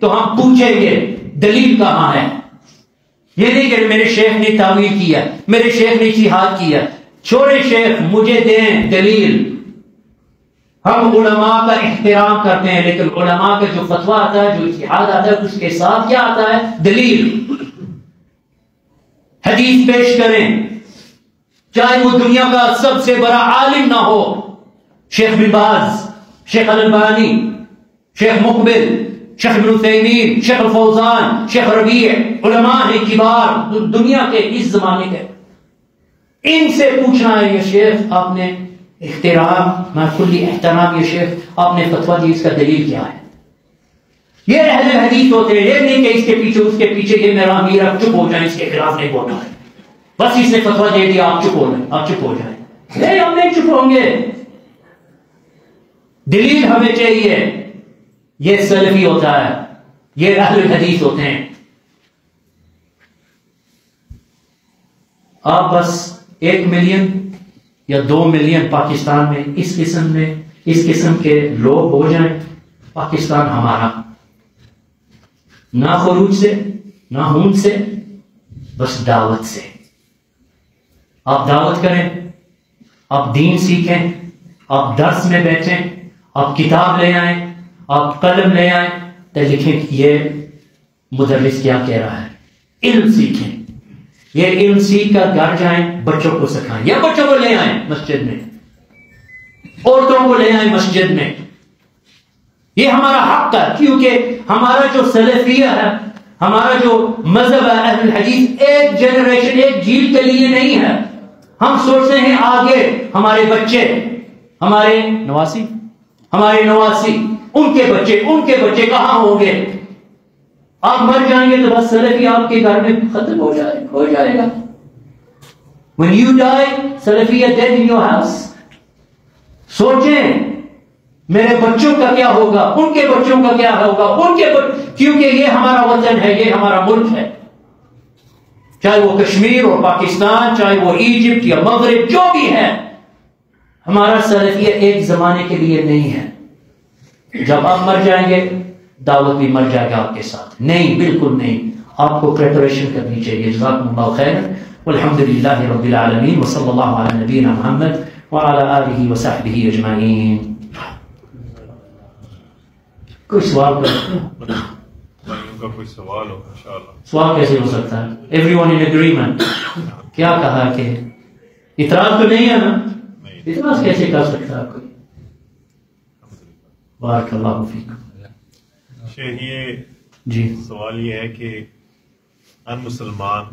Speaker 1: تو ہم پوچھیں گے دلیل کہاں ہے. یہ نہیں کہ میرے شیخ نے تعویل کیا، میرے شیخ نے اجتہاد کیا. چھوڑے شیخ، مجھے دیں دلیل. ہم علماء کا احترام کرتے ہیں، لیکن علماء کا جو فتویٰ آتا ہے، جو اجتہاد آتا ہے، اس کے ساتھ کیا آتا ہے؟ دلیل. حدیث پیش کریں، چاہے وہ دنیا کا سب سے بڑا عالم نہ ہو. شیخ بن باز، شیخ الالبانی، شیخ مقبل، شیخ ابن عثیمین، شیخ الفوزان، شیخ ربیع، علماء ہیں کبار دنیا کے اس زمانے کے. ان سے پوچھنا ہے یہ شیخ آپ نے احترام، میں کلی احترام، یہ شیخ آپ نے فتویٰ دی، اس کا دلیل کیا ہے؟ یہ اہل حدیث ہوتے ہیں. یہ نہیں کہ اس کے پیچھے اس کے پیچھے یہ میرا امیر، آپ چپ ہو جائیں، اس کے خلاف نہیں بولنا ہے، بس اس نے فتویٰ دے دیا آپ چپ ہو جائیں، آپ چپ ہو جائیں. نہیں، ہم نہیں چپ ہوں گے، دلیل ہمیں چاہیے. یہ سلفی ہوتا ہے، یہ اہل حدیث ہوتے ہیں. آپ بس 1 ملین یا 2 ملین پاکستان میں اس قسم کے لوگ ہو جائیں، پاکستان ہمارا. نہ خروج سے، نہ ہون سے، بس دعوت سے. آپ دعوت کریں، آپ دین سیکھیں، آپ درس میں بیٹھیں، آپ کتاب لے آئیں، آپ قلم لے آئیں تو لکھیں کہ یہ مدرس کیا کہہ رہا ہے. علم سیکھیں. یہ علم سیکھ کر گھر جائیں، بچوں کو سکھائیں، یا بچوں کو لے آئیں مسجد میں، عورتوں کو لے آئیں مسجد میں. یہ ہمارا حق ہے، کیونکہ ہمارا جو سلفیہ ہے، ہمارا جو مذہب ہے اہل الحدیث، ایک جنریشن، ایک جیل کے لیے نہیں ہے. ہم سوچتے ہیں آگے ہمارے بچے، ہمارے نواسی، ان کے بچے کہاں ہوں گے؟ آپ مر جائیں گے تو بس سلفی آپ کے گھر میں ختم ہو جائے گا. When you die, selfie are dead in your house. سوچیں میرے بچوں کا کیا ہوگا، ان کے بچوں کا کیا ہوگا، کیونکہ یہ ہمارا وطن ہے، یہ ہمارا ملک ہے. چاہے وہ کشمیر اور پاکستان، چاہے وہ ایجپٹ یا مغرب، جو بھی ہے، ہمارا سلفیہ ایک زمانے کے لیے نہیں ہے. جب آپ مر جائیں گے دعوت بھی مر جائے گا آپ کے ساتھ. نہیں، بالکل نہیں. آپ کو پریپریشن کرنی چاہیے. جزاکم اللہ خیر، والحمد للہ رب العالمین، وصلی اللہ علی نبینا محمد وعلی آلہ وصحبہ اجمعین. کوئی سوال
Speaker 3: کا کوئی سوال ہو؟ انشاءاللہ.
Speaker 1: سوال کیسے ہو سکتا ہے؟ ایوری ون ان اگریمنٹ. کیا کہا کہ اعتراض تو نہیں ہے نا؟ اعتراض کیسے کر سکتا ہے کوئی؟ بارک اللہ فیکم.
Speaker 3: شیخ، یہ
Speaker 1: جی
Speaker 3: سوال یہ ہے کہ ہر مسلمان،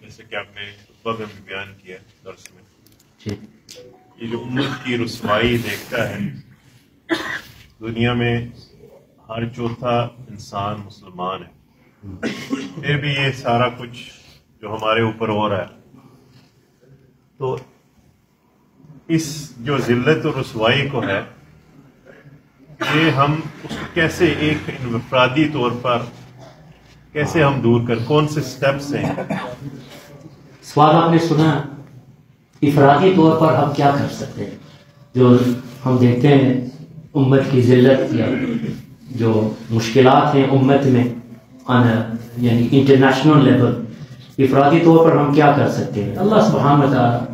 Speaker 3: جیسے کہ آپ نے خطبہ میں بھی بیان کیا درس میں،
Speaker 1: جی،
Speaker 3: یہ جو امت کی رسوائی دیکھتا ہے، دنیا میں ہر چوتھا انسان مسلمان ہے، پھر بھی یہ سارا کچھ جو ہمارے اوپر ہو رہا ہے، تو اس جو ذلت و رسوائی کو ہے، یہ ہم اس کو کیسے ایک انفرادی طور پر کیسے ہم دور کون سے سٹیپس ہیں؟
Speaker 1: سوال آپ نے سنا. افرادی طور پر ہم کیا کر سکتے ہیں؟ جو ہم دیکھتے ہیں امت کی ذلت یا جو مشکلات ہیں امت میں، یعنی انٹرنیشنل لیول، افرادی طور پر ہم کیا کر سکتے ہیں؟ اللہ سبحانہ وتعالی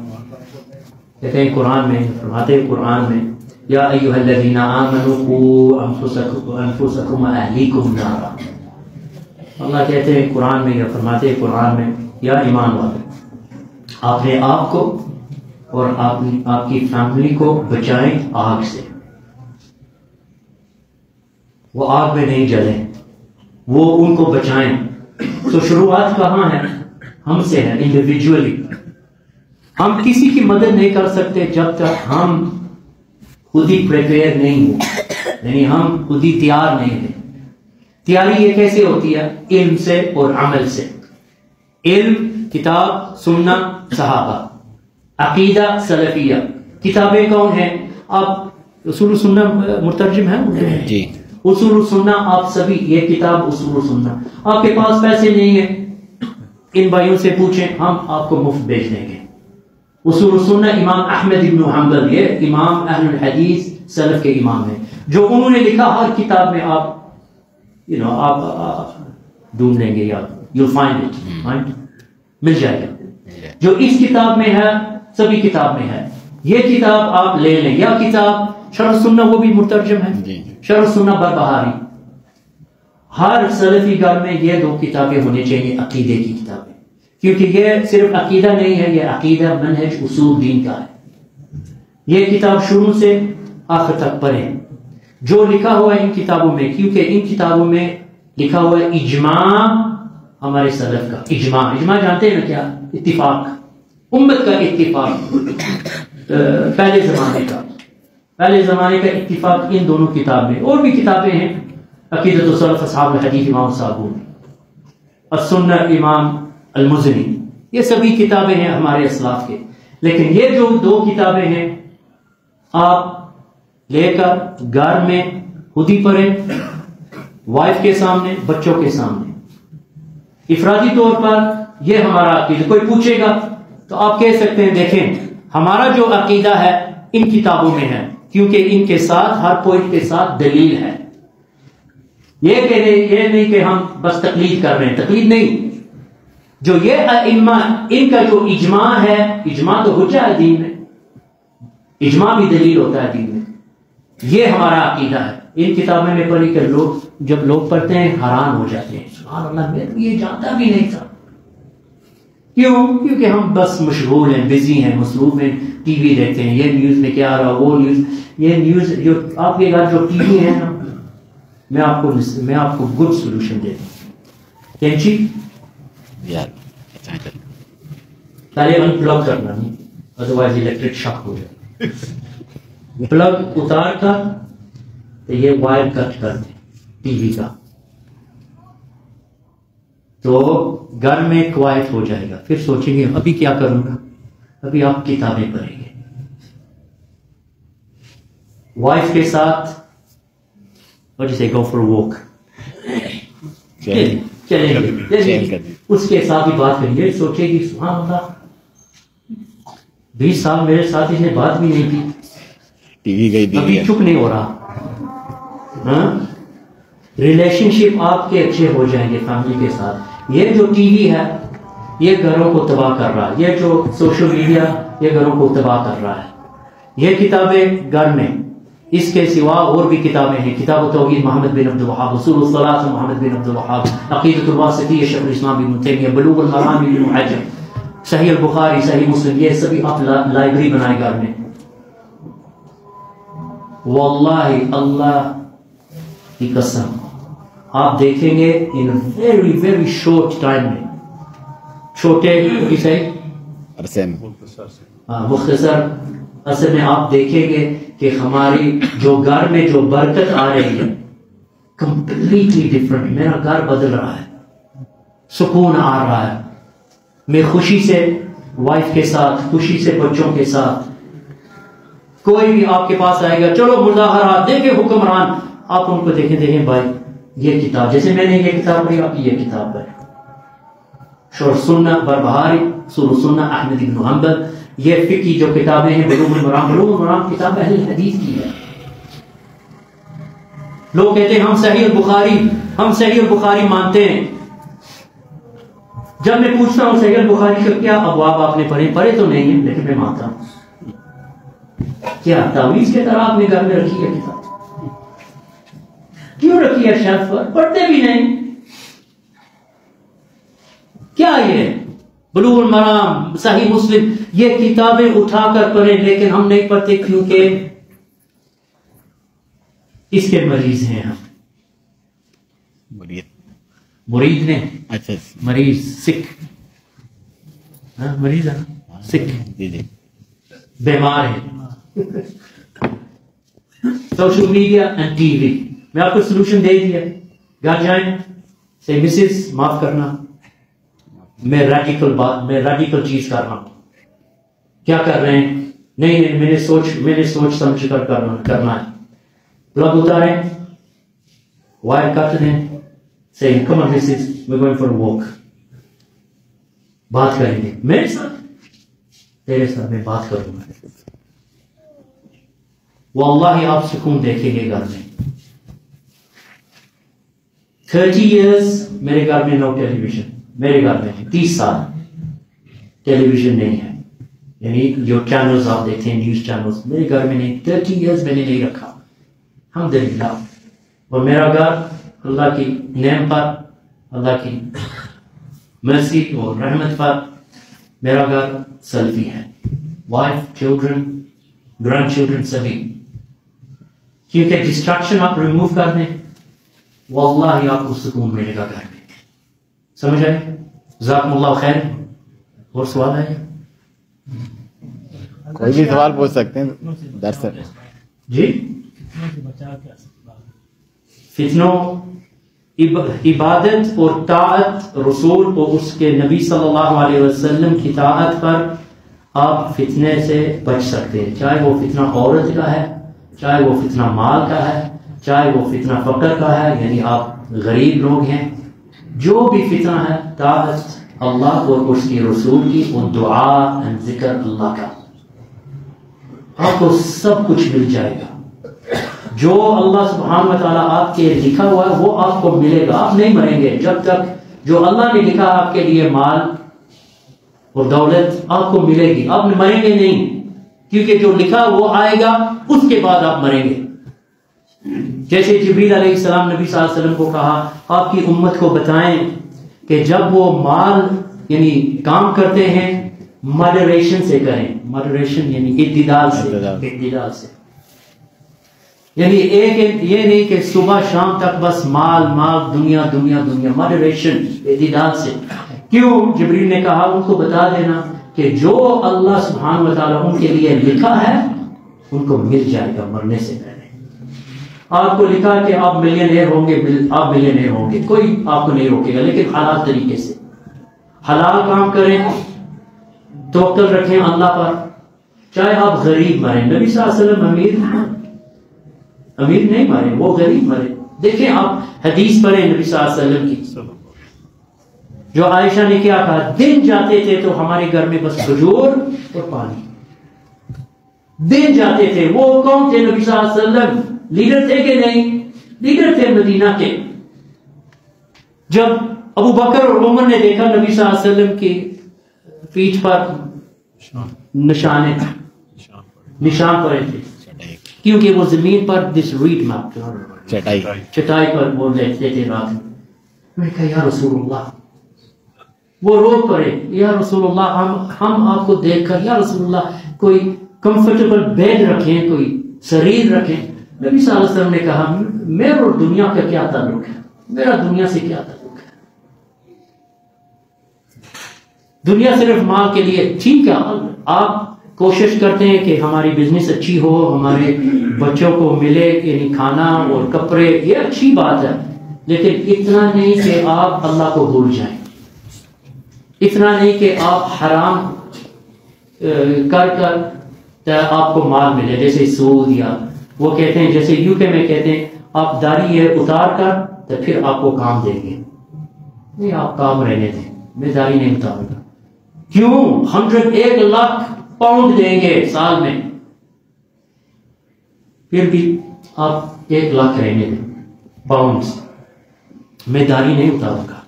Speaker 1: کہتے ہیں قرآن میں، فرماتے ہیں قرآن میں، یا ایھا الذین آمنوا قوا انفسکم واہلیکم نارا. اللہ کہتے ہیں قرآن میں، یا فرماتے ہیں قرآن میں، یا ایمان والے، آپ نے آپ کو اور آپ کی فیملی کو بچائیں آگ سے. وہ آگ میں نہیں جلیں، وہ ان کو بچائیں. تو شروعات کہاں ہے؟ ہم سے ہے، انڈیویجولی. ہم کسی کی مدد نہیں کر سکتے جب تک ہم خود ہی پریپیئر نہیں ہو، یعنی ہم خود ہی تیار نہیں ہیں. تیاری یہ کیسے ہوتی ہے؟ علم سے اور عمل سے. علم، کتاب، سنت، صحابہ، عقیدہ سلفیہ. کتابیں کون ہیں؟ آپ اصول سنت مترجم ہے
Speaker 2: جی،
Speaker 1: اصول سننا، آپ سبھی یہ کتاب اصول سننا. آپ کے پاس پیسے نہیں ہیں، ان بھائیوں سے پوچھیں، ہم آپ کو مفت بھیج دیں گے. اصول سننا امام احمد بن حنبل، یہ امام اہل الحدیث سلف کے امام ہیں، جو انہوں نے لکھا ہر کتاب میں آپ آپ ڈھونڈ لیں گے یا you'll find it, right? مل جائے گا. جو اس کتاب میں ہے سبھی کتاب میں ہے. یہ کتاب آپ لے لیں. یا کتاب شرح سنہ وہ بھی مترجم ہے, شرح سنہ بربہاری. ہر سلفی گھر میں یہ دو کتابیں ہونی چاہیے, عقیدے کی کتابیں, کیونکہ یہ صرف عقیدہ نہیں ہے, یہ عقیدہ منہج اصول دین کا ہے. یہ کتاب شروع سے آخر تک پڑھیں. جو لکھا ہوا ہے ان کتابوں میں, کیونکہ ان کتابوں میں لکھا ہوا ہے اجماع ہمارے سلف کا. اجماع جانتے ہیں نا کیا؟ اتفاق, امت کا اتفاق, پہلے زمانے کا اتفاق ان دونوں کتاب میں. اور بھی کتابیں ہیں, عقیدۃ السلف اصحاب الحدیث امام صابونی, السنہ امام المزنی, یہ سبھی کتابیں ہیں ہمارے اسلاف کے. لیکن یہ جو دو کتابیں ہیں آپ لے کر گھر میں خود ہی پڑھیں, وائف کے سامنے, بچوں کے سامنے, افرادی طور پر. یہ ہمارا عقیدہ. کوئی پوچھے گا تو آپ کہہ سکتے ہیں دیکھیں ہمارا جو عقیدہ ہے ان کتابوں میں ہے, کیونکہ ان کے ساتھ ہر پوائنٹ کے ساتھ دلیل ہے. یہ نہیں کہ ہم بس تقلید کر رہے ہیں, تقلید نہیں. جو یہ ائمہ ان کا جو اجماع ہے, اجماع تو حجہ ہے دین میں, اجماع بھی دلیل ہوتا ہے دین میں. یہ ہمارا عقیدہ ہے. ان کتابیں میں پڑھی کہ جب لوگ پڑھتے ہیں حیران ہو جاتے ہیں, سبحان اللہ میں تو یہ جانتا بھی نہیں تھا. کیوں؟ کیونکہ ہم بس مشغول ہیں, بزی ہیں, مصروف ہیں, ٹی وی دیکھتے ہیں, یہ نیوز میں کیا آ رہا, وہ نیوز. یہ نیوز جو آپ کے گھر جو ٹی وی ہے نا, میں آپ کو گڈ سولوشن دیتا ہوں. کینچی پہلے ان پلگ کرنا نہیں, ادروائز الیکٹرک شاک ہو جائے. پلگ اتار کر تو یہ وائر کٹ کر دیں ٹی وی کا, تو گھر میں کوائٹ ہو جائے گا. پھر سوچیں گے ابھی کیا کروں گا, ابھی آپ کتابیں پڑھیں گے. وائف کے ساتھ جیسے گو فار واک, چلیں اس کے ساتھ بھی بات کریں گے. سوچے گی سبحان اللہ 20 سال میرے ساتھ اس نے بات بھی نہیں کی,
Speaker 2: ٹی وی گئی
Speaker 1: ابھی چپ نہیں ہو رہا. ریلیشن شپ آپ کے اچھے ہو جائیں گے فیملی کے ساتھ. یہ جو ٹی وی ہے یہ گھروں کو تباہ کر رہا ہے, یہ جو سوشل میڈیا یہ گھروں کو تباہ کر رہا ہے. یہ کتابیں گھر میں, اس کے سوا اور بھی کتابیں ہیں. کتاب التوحید محمد بن عبد الوہاب, اصول الصلاۃ محمد بن عبد الوہاب, عقیدۃ الواسطیہ شیخ الاسلام ابن تیمیہ, بلوغ المرام ابن حجر, صحیح البخاری, صحیح مسلم, یہ سبھی آپ لائبریری بنائے گھر میں. واللہ اللہ کی قسم آپ دیکھیں گے in very very short time میں, چھوٹے عرصے مختصر عرصے میں آپ دیکھیں گے کہ ہماری جو گھر میں جو برکت آ رہی ہے کمپلیٹلی ڈفرنٹ. میرا گھر بدل رہا ہے, سکون آ رہا ہے, میں خوشی سے وائف کے ساتھ, خوشی سے بچوں کے ساتھ. کوئی بھی آپ کے پاس آئے گا, چلو مظاہرات دیکھیں حکمران, آپ ان کو دیکھیں بھائی یہ کتاب, جیسے میں نے یہ کتاب پڑھی آپ کی یہ کتاب پڑھی, شرح سنہ بربہاری, اصول سنہ احمد بن حنبل. یہ فقہی جو کتابیں ہیں, بلوغ المرام کتاب اہل حدیث کی ہے. لوگ کہتے ہیں ہم صحیح البخاری مانتے ہیں. جب میں پوچھتا ہوں صحیح البخاری کا کیا ابواب آپ نے پڑھے تو نہیں ہیں, لیکن میں مانتا ہوں. کیا تعویذ کے طرح آپ نے گھر میں رکھی ہے کتاب؟ کیوں رکھی ہے شیلف پر؟ پڑھتے بھی نہیں. کیا یہ بلوغ المرام, صحیح مسلم, یہ کتابیں اٹھا کر پڑھیں, لیکن ہم نہیں پڑھتے کیونکہ اس کے مریض ہیں ہم. مرید نے,
Speaker 2: اچھا
Speaker 1: مریض, سکھ, مریض ہے نا, سکھ,
Speaker 2: جی
Speaker 1: بیمار ہے. Social media and T V. میں آپ کو سولوشن دے دیا, گھر جائیں سے مسز معاف کرنا, میں ریڈیکل چیز کر رہا ہوں. کیا کر رہے ہیں؟ نہیں میں نے سوچ سمجھ کر کرنا ہے. پلگ اتاریں, وائر کٹ دیں, سے come on Mrs we going for walk. بات کریں گے میرے ساتھ, تیرے ساتھ میں بات کروں گا. واللہ آپ سکون دیکھیں گے گھر میں. 30 years میرے گھر میں نو ٹیلی ویژن، میرے گھر میں 30 سال ٹیلی ویژن نہیں ہے، یعنی جو چینلز آپ دیکھتے ہیں نیوز چینلز میرے گھر میں نہیں، 30 ایئرز میں نے نہیں رکھا الحمدللہ. اور میرا گھر اللہ کی نعم پر، اللہ کی مرسی اور رحمت پر میرا گھر سلفی ہے، وائف، چلڈرن، گرینڈ چلڈرن سبھی. کیونکہ ڈسٹریکشن آپ ریموو کر دیں واللہ آپ کو سکون ملے گا گھر میں. سمجھ آئے؟ جزاکم اللہ خیر. اور سوال ہے؟
Speaker 2: کوئی بھی سوال پوچھ سکتے ہیں درس.
Speaker 1: جی فتنوں، عبادت اور طاعت رسول اور اس کے نبی صلی اللہ علیہ وسلم کی طاعت پر آپ فتنے سے بچ سکتے ہیں، چاہے وہ فتنہ عورت کا ہے، چاہے وہ فتنہ مال کا ہے، چاہے وہ فتنہ فقر کا ہے، یعنی آپ غریب لوگ ہیں، جو بھی فتنہ ہے طاعت اللہ اور اس کی رسول کی اور دعا ذکر اللہ کا، آپ کو سب کچھ مل جائے گا. جو اللہ سبحانہ و تعالیٰ آپ کے لکھا ہوا ہے وہ آپ کو ملے گا. آپ نہیں مریں گے جب تک جو اللہ نے لکھا آپ کے لیے مال اور دولت آپ کو ملے گی. آپ مریں گے نہیں، کیونکہ جو لکھا وہ آئے گا، اس کے بعد آپ مریں گے. جیسے جبریل علیہ السلام نبی صلی اللہ علیہ وسلم کو کہا آپ کی امت کو بتائیں کہ جب وہ مال یعنی کام کرتے ہیں ماڈریشن سے کریں. ماڈریشن یعنی اعتدال سے، یعنی ایک یہ نہیں کہ صبح شام تک بس مال مال دنیا دنیا دنیا. ماڈریشن، اعتدال سے. کیوں؟ جبریل نے کہا ان کو بتا دینا کہ جو اللہ سبحانہ و تعالیٰ ان کے لیے لکھا ہے ان کو مل جائے گا مرنے سے پہلے. آپ کو لکھا کہ آپ ملینئر ہوں گے، آپ ملینئر ہوں گے، کوئی آپ کو نہیں روکے گا، لیکن حلال طریقے سے حلال کام کریں، توکل رکھیں اللہ پر. چاہے آپ غریب مریں، نبی صلی اللہ علیہ وسلم امیر نہیں مرے، وہ غریب مرے. دیکھیں آپ حدیث پڑھیں نبی صلی اللہ علیہ وسلم کی، جو عائشہ نے کیا کہا، دن جاتے تھے تو ہمارے گھر میں بس کھجور اور پانی. دن جاتے تھے. وہ کون تھے نبی صلی اللہ علیہ وسلم؟ لیڈر تھے کہ نہیں؟ لیڈر تھے مدینہ کے. جب ابو بکر اور عمر نے دیکھا نبی صلی اللہ علیہ وسلم کی پیٹھ پر نشان پڑے تھے، کیونکہ وہ زمین پر دس ریڈ میپ چٹائی پر وہ لیٹتے تھے رات میں. میں نے کہا یا رسول اللہ، وہ رو پڑے، یا رسول اللہ ہم آپ کو دیکھ کر یا رسول اللہ کوئی کمفرٹیبل بیڈ رکھیں، کوئی سریر رکھیں. نبی صلی اللہ علیہ وسلم نے کہا میرا اور دنیا کا کیا تعلق ہے، میرا دنیا سے کیا تعلق ہے. دنیا صرف مال کے لیے. ٹھیک ہے آپ کوشش کرتے ہیں کہ ہماری بزنس اچھی ہو، ہمارے بچوں کو ملے یعنی کھانا اور کپڑے، یہ اچھی بات ہے، لیکن اتنا نہیں کہ آپ اللہ کو بھول جائیں، اتنا نہیں کہ آپ حرام کر آپ کو مال ملے، جیسے سود. یا وہ کہتے ہیں جیسے یو کے میں کہتے ہیں آپ داڑھی ہے اتار کر تو پھر آپ کو کام دیں گے. نہیں، آپ کام رہنے دیں، میں داڑھی نہیں اتاروں گا. کیوں؟ 101 لاکھ پاؤنڈ دیں گے سال میں، پھر بھی آپ 1 لاکھ رہنے دیں پاؤنڈ. میں داڑھی نہیں اتاروں گا،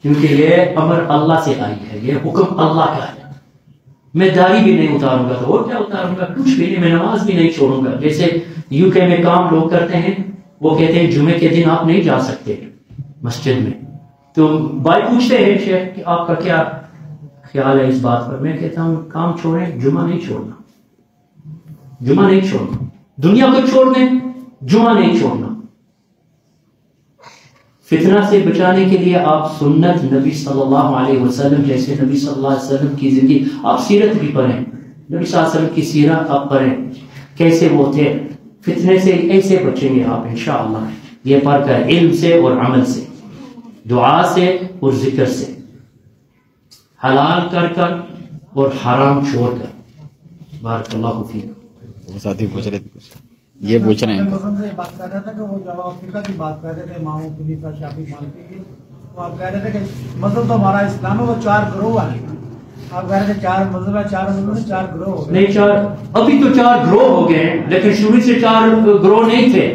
Speaker 1: کیونکہ یہ امر اللہ سے آئی ہے، یہ حکم اللہ کا ہے. میں داڑھی بھی نہیں اتاروں گا تو اور کیا اتاروں گا؟ کچھ بھی نہیں. میں نماز بھی نہیں چھوڑوں گا. جیسے یو کے میں کام لوگ کرتے ہیں، وہ کہتے ہیں جمعے کے دن آپ نہیں جا سکتے مسجد میں. تو بھائی پوچھتے ہیں شیخ کہ آپ کا کیا خیال ہے اس بات پر؟ میں کہتا ہوں کام چھوڑیں، جمعہ نہیں چھوڑنا، جمعہ نہیں چھوڑنا. دنیا کو چھوڑ دیں، جمعہ نہیں چھوڑنا. فتنہ سے بچانے کے لیے آپ سنت نبی صلی اللہ علیہ وسلم، جیسے نبی صلی اللہ علیہ وسلم کی زندگی، آپ سیرت بھی پڑھیں، نبی صلی اللہ علیہ وسلم کی سیرت آپ پڑھیں، کیسے وہ تھے. فتنے سے ایسے بچیں گے آپ انشاءاللہ، یہ پڑھ کر، علم سے اور عمل سے، دعا سے اور ذکر سے، حلال کر کر اور حرام چھوڑ کر. بارک اللہ فیک.
Speaker 2: وہ ساتھی پوچھ رہے تھے، یہ پوچھ رہے ہیں
Speaker 4: بات کر رہا تھا کہ وہ جب آپ فقہ کی بات کر رہے تھے امام حنیفہ شافعی مالکی کی، تو آپ کہہ رہے تھے کہ مذہب تو ہمارا اسلام ہے، وہ 4 گروہ ہیں. آپ کہہ رہے تھے 4 مذہب ہے، 4 مذہب میں 4 گروہ ہو گئے.
Speaker 1: نہیں، 4 ابھی تو 4 گروہ ہو گئے ہیں، لیکن شروع سے 4 گروہ نہیں تھے.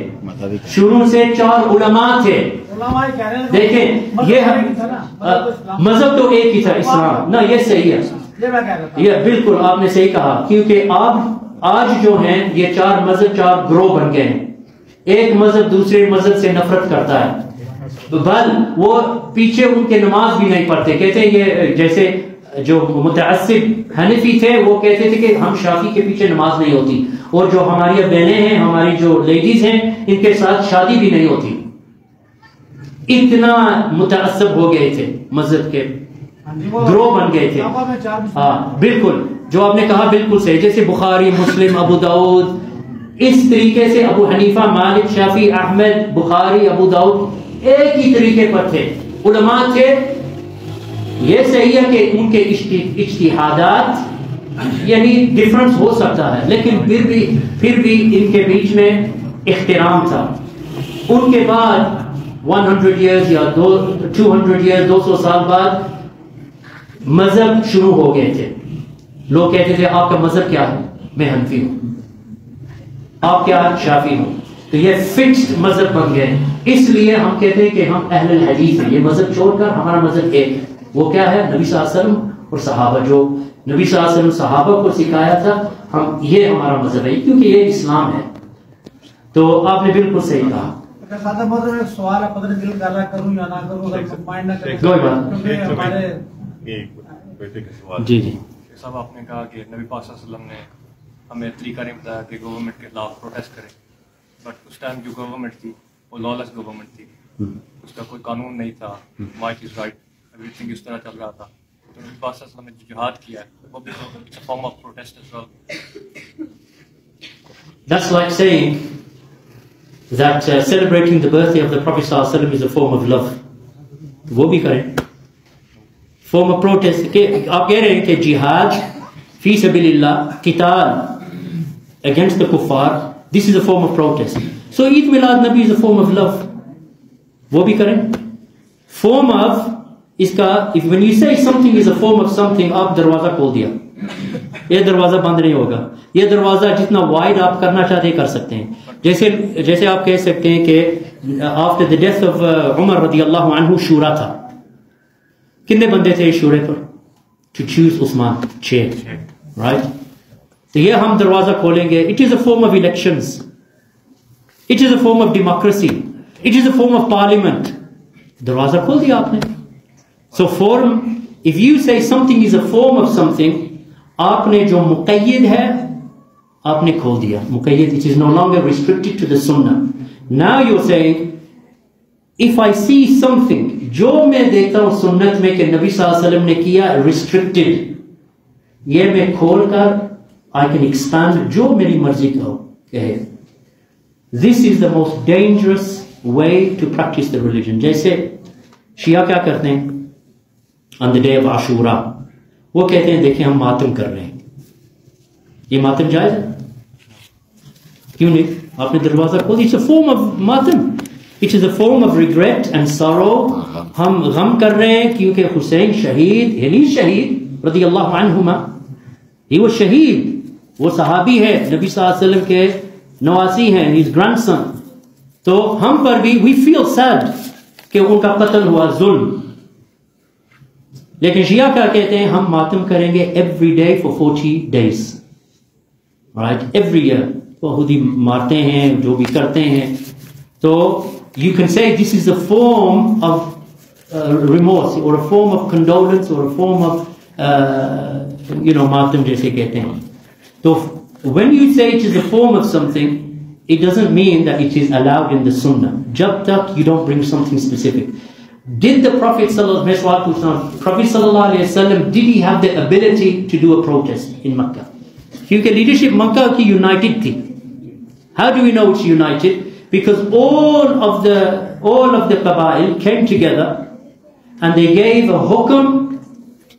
Speaker 1: شروع سے 4 علماء تھے.
Speaker 4: علماء کہہ رہے ہیں
Speaker 1: دیکھیں یہ مذہب تو ایک ہی تھا اسلام، نہ یہ صحیح ہے،
Speaker 4: یہ میں کہہ رہا تھا،
Speaker 1: یہ بالکل آپ نے صحیح کہا، کیونکہ آج جو ہیں یہ چار مذہب، چار گروہ بن گئے ہیں، ایک مذہب دوسرے مذہب سے نفرت کرتا ہے، بل وہ پیچھے ان کے نماز بھی نہیں پڑھتے، کہتے ہیں یہ جیسے جو متعصب حنفی تھے وہ کہتے تھے کہ ہم شافعی کے پیچھے نماز نہیں ہوتی، اور جو ہماری بہنیں ہیں، ہماری جو لیڈیز ہیں، ان کے ساتھ شادی بھی نہیں ہوتی، اتنا متعصب ہو گئے تھے، مذہب کے گروہ بن گئے تھے۔ ہاں بالکل جو آپ نے کہا بالکل صحیح، جیسے بخاری، مسلم، ابو داؤد، اس طریقے سے ابو حنیفہ، مالک، شافعی، احمد، بخاری، ابو داؤد ایک ہی طریقے پر تھے، علماء تھے۔ یہ صحیح ہے کہ ان کے اجتہادات یعنی ڈفرنس ہو سکتا ہے، لیکن پھر بھی ان کے بیچ میں احترام تھا۔ ان کے بعد 100 ایئرز یا 200 ایئرز، 200 سال بعد مذہب شروع ہو گئے تھے، لوگ کہتے تھے آپ کا مذہب کیا ہے؟ میں حنفی ہوں، آپ کیا شافعی ہوں، تو یہ فکسڈ مذہب بن گئے۔ اس لیے ہم کہتے ہیں کہ ہم اہل الحدیث ہیں، یہ مذہب چھوڑ کر ہمارا مذہب ایک ہے، وہ کیا ہے؟ نبی صلی اللہ علیہ وسلم اور صحابہ، جو نبی صلی اللہ علیہ وسلم صحابہ کو سکھایا تھا، یہ ہمارا مذہب ہے، کیونکہ یہ اسلام ہے۔ تو آپ نے بالکل صحیح کہا۔
Speaker 4: سادہ مذہب ایک سوال ہے، پتہ نہیں دل کر رہا ہے کروں یا نہ کروں، اگر مائنڈ نہ کریں
Speaker 1: کوئی بات
Speaker 4: کیونکہ ہمارے
Speaker 1: جی
Speaker 5: صاحب آپ نے کہا کہ نبی پاک صلی اللہ علیہ وسلم نے ہمیں طریقہ نہیں بتایا کہ گورنمنٹ کے خلاف پروٹیسٹ کریں، بٹ اس ٹائم جو گورنمنٹ تھی وہ لا لیس گورنمنٹ تھی، اس کا کوئی قانون نہیں تھا، might is right, everything اس طرح چل رہا تھا، تو نبی پاک صلی اللہ علیہ وسلم نے جو جہاد کیا ہے وہ بھی it's a form of protest as well.
Speaker 1: That's like saying that celebrating the birthday of the Prophet ﷺ is a form of love. وہ بھی کریں، form of protest، کہ آپ کہہ رہے ہیں کہ جہاد فی سبیل اللہ، قتال against the kuffar، this is a form of protest. So Eid Milad Nabi is a form of love. وہ بھی کریں۔ form of اس کا when you say something is a form of something، آپ دروازہ کھول دیا، یہ دروازہ بند نہیں ہوگا، یہ دروازہ جتنا وائڈ آپ کرنا چاہتے کر سکتے ہیں۔ جیسے آپ کہہ سکتے ہیں کہ after the death of Umar رضی اللہ عنہ شورا تھا، کتنے بندے تھے اس شورے پر؟ To choose Usman, 6، right? تو یہ ہم دروازہ کھولیں گے۔ It is a form of elections, it is a form of democracy, it is a form of parliament, دروازہ کھول دیا آپ نے۔ سو فارم، اف یو سے some thing is a form of some thing, آپ نے جو مقید ہے آپ نے کھول دیا، مقید، it is no longer restricted to the sunnah. Now you're saying if I see something جو میں دیکھتا ہوں سنت میں کہ نبی صلی اللہ علیہ وسلم نے کیا restricted، یہ میں کھول کر I can expand جو میری مرضی کا ہو کہے۔ This is the most dangerous way to practice the religion. جیسے شیعہ کیا کرتے ہیں on the day of Ashura، وہ کہتے ہیں دیکھیں ہم ماتم کر رہے ہیں، یہ ماتم جائز ہے؟ کیوں نہیں؟ آپ نے دروازہ کھول دیا۔ It's a form of ماتم، it is a form of regret and sorrow۔ ہم غم کر رہے ہیں کیونکہ حسین شہید، یعنی شہید رضی اللہ عنہما، یہ وہ شہید، وہ صحابی ہے، نبی صلی اللہ علیہ وسلم کے نواسی ہیں، his grandson، تو ہم پر بھی we feel sad کہ ان کا قتل ہوا، ظلم۔ لیکن شیعہ کیا کہتے ہیں؟ ہم ماتم کریں گے every day for 40 days، right؟ every year وہ خود ہی مارتے ہیں، جو بھی کرتے ہیں۔ تو you can say this is a form of remorse or a form of condolence or a form of ماتم جیسے کہتے ہیں۔ تو when you say it is a form of something، it doesn't mean that it is allowed in the sunnah جب تک you don't bring something specific۔ Did the Prophet sallallahu alaihi wasallam did he have the ability to do a protest in Makkah؟ کیونکہ leadership مکہ کی United تھی۔ How do we know it's united? Because all of the قبائل came together and they gave a hukm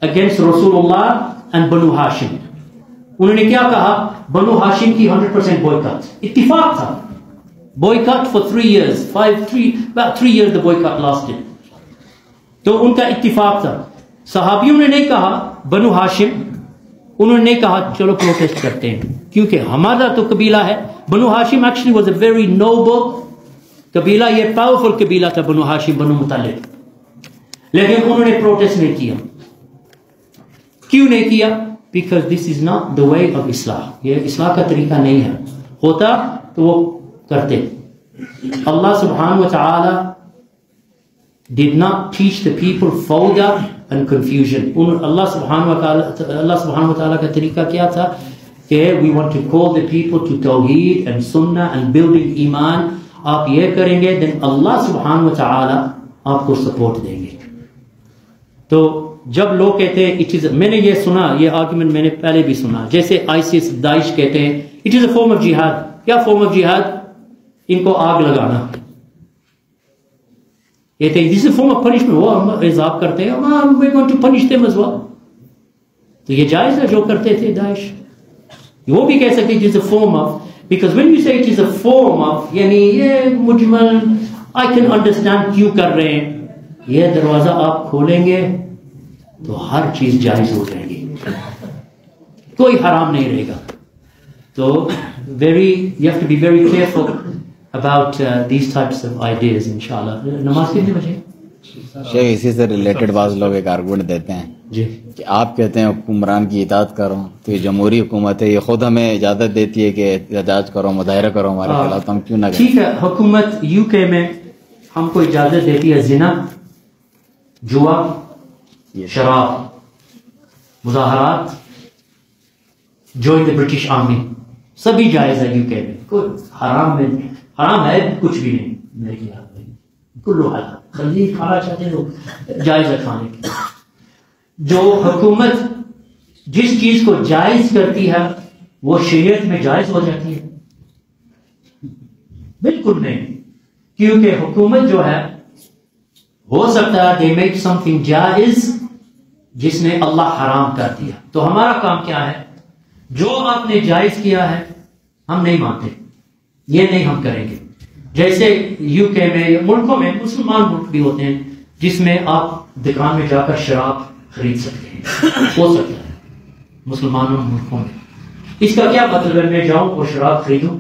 Speaker 1: against Rasulullah and Banu Hashim۔ انہوں نے کیا کہا؟ بنو ہاشم کی 100% boycott، اتفاق تھا، boycott for 3 years، about 3 years the boycott lasted۔ تو ان کا اتفاق تھا۔ صحابیوں نے نہیں کہا بنو ہاشم، انہوں نے نہیں کہا چلو پروٹیسٹ کرتے ہیں کیونکہ ہمارا تو قبیلہ ہے۔ بنو ہاشم actually was a very noble قبیلہ یہ پاورفل قبیلہ تھا بنو ہاشم بنو مطلب، لیکن انہوں نے پروٹیسٹ نہیں کیا. کیوں نہیں کیا؟ Because this is not the way of اصلاح. یہ اصلاح کا طریقہ نہیں ہے. ہوتا تو وہ کرتے. اللہ سبحانہ و تعالی did not teach the people fawda and confusion. اللہ سبحانہ و تعالی کا طریقہ کیا تھا کہ we want to call the people to توحید and sunnah and building ایمان. آپ یہ کریں گے then اللہ سبحانہ و تعالی آپ کو سپورٹ دیں گے. تو جب لوگ کہتے ہیں میں نے یہ سنا، یہ آرگومنٹ میں نے پہلے بھی سنا، جیسے آئیسس داعش کہتے ہیں it is a form of جہاد. کیا فارم آف جہاد؟ ان کو آگ لگانا. کہتے ہیں دس از فارم آف پنشمنٹ. وہ ہم عذاب کرتے ہیں we're going to punish them as well. تو یہ جائز ہے جو کرتے تھے داعش. وہ بھی کہہ سکتے it is a form of, because when you say it is a form of یعنی یہ مجمل I can understand کیوں کر رہے ہیں. یہ دروازہ آپ کھولیں گے تو ہر چیز جائز ہو جائے گی، کوئی حرام نہیں رہے گا. تو you have to be very careful about these types of ideas. انشاءاللہ نماز کتنے بجے؟
Speaker 2: شیخ اسی سے ریلیٹڈ بعض لوگ ایک آرگومنٹ دیتے ہیں
Speaker 1: جی
Speaker 2: کہ آپ کہتے ہیں حکمران کی اطاعت کرو تو یہ جمہوری حکومت ہے، یہ خود ہمیں اجازت دیتی ہے کہ احتجاج کرو، مظاہرہ کرو ہمارے خلاف، تو ہم کیوں نہ کریں؟
Speaker 1: ٹھیک ہے، حکومت یو کے میں ہم کو اجازت دیتی ہے زنا، جوا، شراب، مظاہرات، جوائن دی برٹش آرمی، سبھی جائز ہے یو کے میں. کوئی حرام ہے کچھ بھی نہیں میرے خیال میں. کلو حلال، خنزیر کھانا چاہتے ہیں لوگ جائز ہے کھانے کی. جو حکومت جس چیز کو جائز کرتی ہے وہ شریعت میں جائز ہو جاتی ہے؟ بالکل نہیں. کیونکہ حکومت جو ہے ہو سکتا ہے they make something جائز جس نے اللہ حرام کر دیا. تو ہمارا کام کیا ہے؟ جو آپ نے جائز کیا ہے ہم نہیں مانتے، یہ نہیں ہم کریں گے. جیسے یو کے میں یا ملکوں میں، مسلمان ملک بھی ہوتے ہیں جس میں آپ دکان میں جا کر شراب خرید سکتے ہیں، ہو سکتا ہے مسلمانوں ملکوں میں. اس کا کیا مطلب ہے میں جاؤں اور شراب خریدوں؟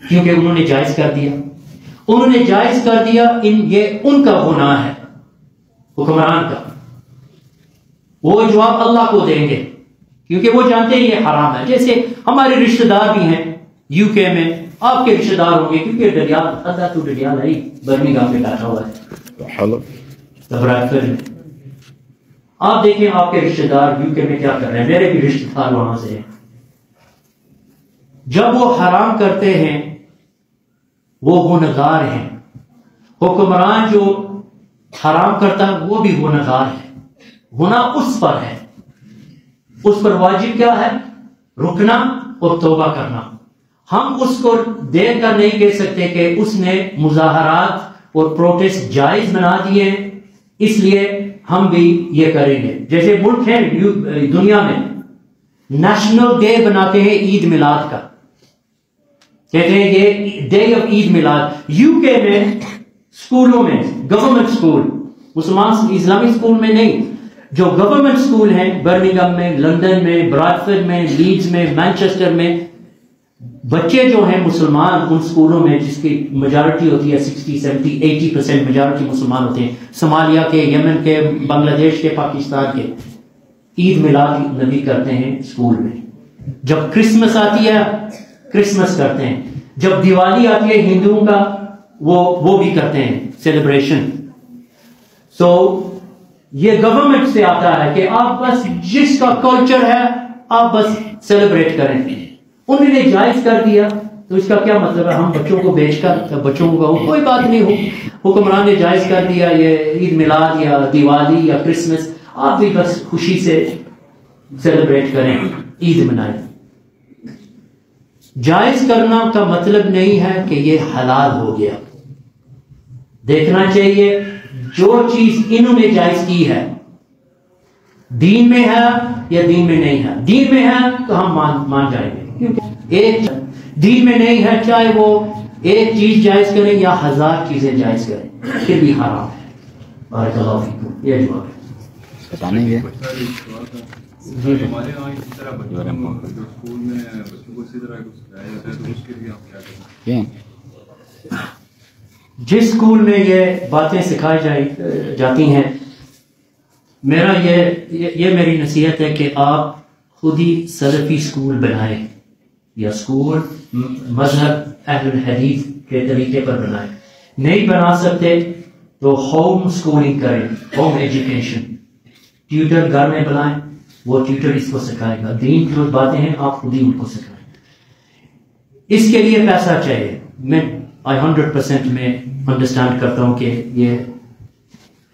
Speaker 1: کیونکہ انہوں نے جائز کر دیا. انہوں نے جائز کر دیا، یہ ان کا گناہ ہے حکمران کا. وہ جواب اللہ کو دیں گے کیونکہ وہ جانتے ہیں یہ حرام ہے. جیسے ہمارے رشتہ دار بھی ہیں یو کے میں، آپ کے رشتہ دار ہوں گے کیونکہ ڈڈیال ہے برمنگھم میں بیٹھا ہوا ہے. آپ دیکھیں آپ کے رشتہ دار یو کے میں کیا کر رہے ہیں. میرے بھی رشتہ دار وہاں سے ہیں. جب وہ حرام کرتے ہیں وہ گنہگار ہیں. حکمران جو حرام کرتا ہے وہ بھی گنہگار ہے. گناہ اس پر ہے، اس پر واجب کیا ہے؟ رکنا اور توبہ کرنا. ہم اس کو دیکھ کر نہیں کہہ سکتے کہ اس نے مظاہرات اور پروٹیسٹ جائز بنا دیے اس لیے ہم بھی یہ کریں گے. جیسے ملک ہے دنیا میں نیشنل ڈے بناتے ہیں عید میلاد کا، کہتے ہیں یہ day of Eid Milad. You کے میں اسکولوں میں، گورنمنٹ اسکول، مسلمان اسلامی اسکول میں نہیں، جو گورنمنٹ اسکول ہیں برمنگھم میں، لندن میں، براڈفورڈ میں، لیڈز میں، مینچسٹر میں، بچے جو ہیں مسلمان ان اسکولوں میں جس کی میجارٹی ہوتی ہے 60, 70, 80% میجارٹی مسلمان ہوتے ہیں، صومالیہ کے، یمن کے، بنگلہ دیش کے، پاکستان کے، عید میلاد نبی کرتے ہیں اسکول میں. جب کرسمس آتی ہے کرسمس کرتے ہیں. جب دیوالی آتی ہے ہندوؤں کا وہ بھی کرتے ہیں سیلیبریشن. سو یہ گورنمنٹ سے آتا ہے کہ آپ بس جس کا کلچر ہے آپ بس سیلیبریٹ کریں. انہوں نے جائز کر دیا تو اس کا کیا مطلب ہے ہم بچوں کو بیچ کر بچوں کو کوئی بات نہیں ہو. حکمران نے جائز کر دیا یہ عید میلاد یا دیوالی یا کرسمس، آپ بھی بس خوشی سے سیلیبریٹ کریں، عید منائیں. جائز کرنا کا مطلب نہیں ہے کہ یہ حلال ہو گیا. دیکھنا چاہیے جو چیز انہوں نے جائز کی ہے دین میں ہے یا دین میں نہیں ہے. دین میں ہے تو ہم مان جائیں گے، کیونکہ ایک دین میں نہیں ہے چاہے وہ ایک چیز جائز کریں یا 1000 چیزیں جائز کریں پھر بھی حرام ہے. بارک اللہ فیکم. یہ جواب ہے.
Speaker 2: بتانے گے
Speaker 6: ہمارے یہاں اسی طرح بچوں کو جو اسکول میں بچوں کو اسی طرح کچھ کرایا جاتا ہے تو اس کے لیے آپ کیا کریں؟
Speaker 1: جس اسکول میں یہ باتیں سکھائی جاتی ہیں، میرا یہ میری نصیحت ہے کہ آپ خود ہی سلفی اسکول بنائیں یا اسکول مذہب اہل الحدیث کے طریقے پر بنائیں. نہیں بنا سکتے تو ہوم اسکولنگ کریں، ہوم ایجوکیشن. ٹیوٹر گھر میں بنائیں، وہ ٹیوٹر اس کو سکھائے گا. دین کی جو باتیں ہیں آپ خود ہی ان کو سکھائیں. اس کے لیے پیسہ چاہیے. میں 100% میں انڈرسٹینڈ کرتا ہوں کہ یہ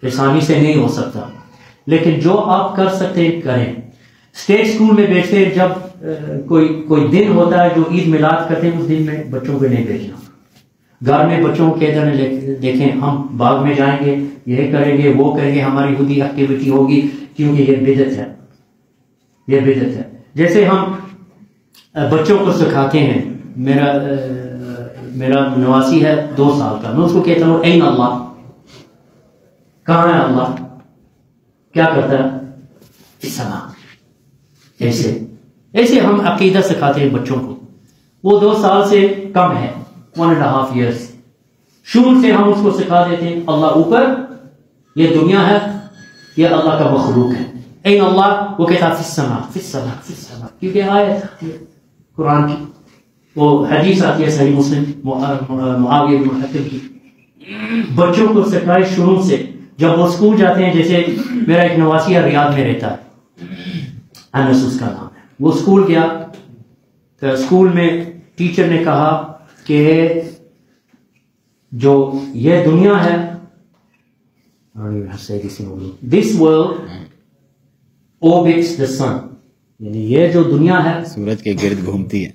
Speaker 1: آسانی سے نہیں ہو سکتا، لیکن جو آپ کر سکتے ہیں کریں. اسٹیٹ اسکول میں بیچتے ہیں، جب کوئی دن ہوتا ہے جو عید میلاد کرتے ہیں، اس دن میں بچوں کو نہیں بھیجنا. گھر میں بچوں کے ادھر دیکھیں، ہم باغ میں جائیں گے، یہ کریں گے، وہ کریں گے، ہماری خود ہی ایکٹیویٹی ہوگی، کیونکہ یہ بدعت ہے. یہ بدعت ہے. جیسے ہم بچوں کو سکھاتے ہیں، میرا نواسی ہے 2 سال کا، میں اس کو کہتا ہوں این اللہ، کہاں ہے اللہ؟ کیا کرتا ہے؟ السلام. ایسے ہم عقیدہ سکھاتے ہیں بچوں کو. وہ 2 سال سے کم ہے، 1.5 years. شروع سے ہم اس کو سکھا دیتے ہیں اللہ اوپر، یہ دنیا ہے، یہ اللہ کا مخلوق ہے. این اللہ، وہ کہتا فی السماء فی السماء فی السماء، کیونکہ آیت قرآن کی، وہ حدیث آتی ہے صحیح مسلم معاویہ بن حکم کی. بچوں کو سکھائے شروع سے. جب وہ اسکول جاتے ہیں، جیسے میرا ایک نواسی ریاض میں رہتا ہے، انس اس کا نام ہے. وہ اسکول گیا تو اسکول میں ٹیچر نے کہا کہ جو یہ دنیا ہے، this world orbits the sun، یعنی یہ جو دنیا ہے
Speaker 2: سورج کے گرد گھومتی ہے،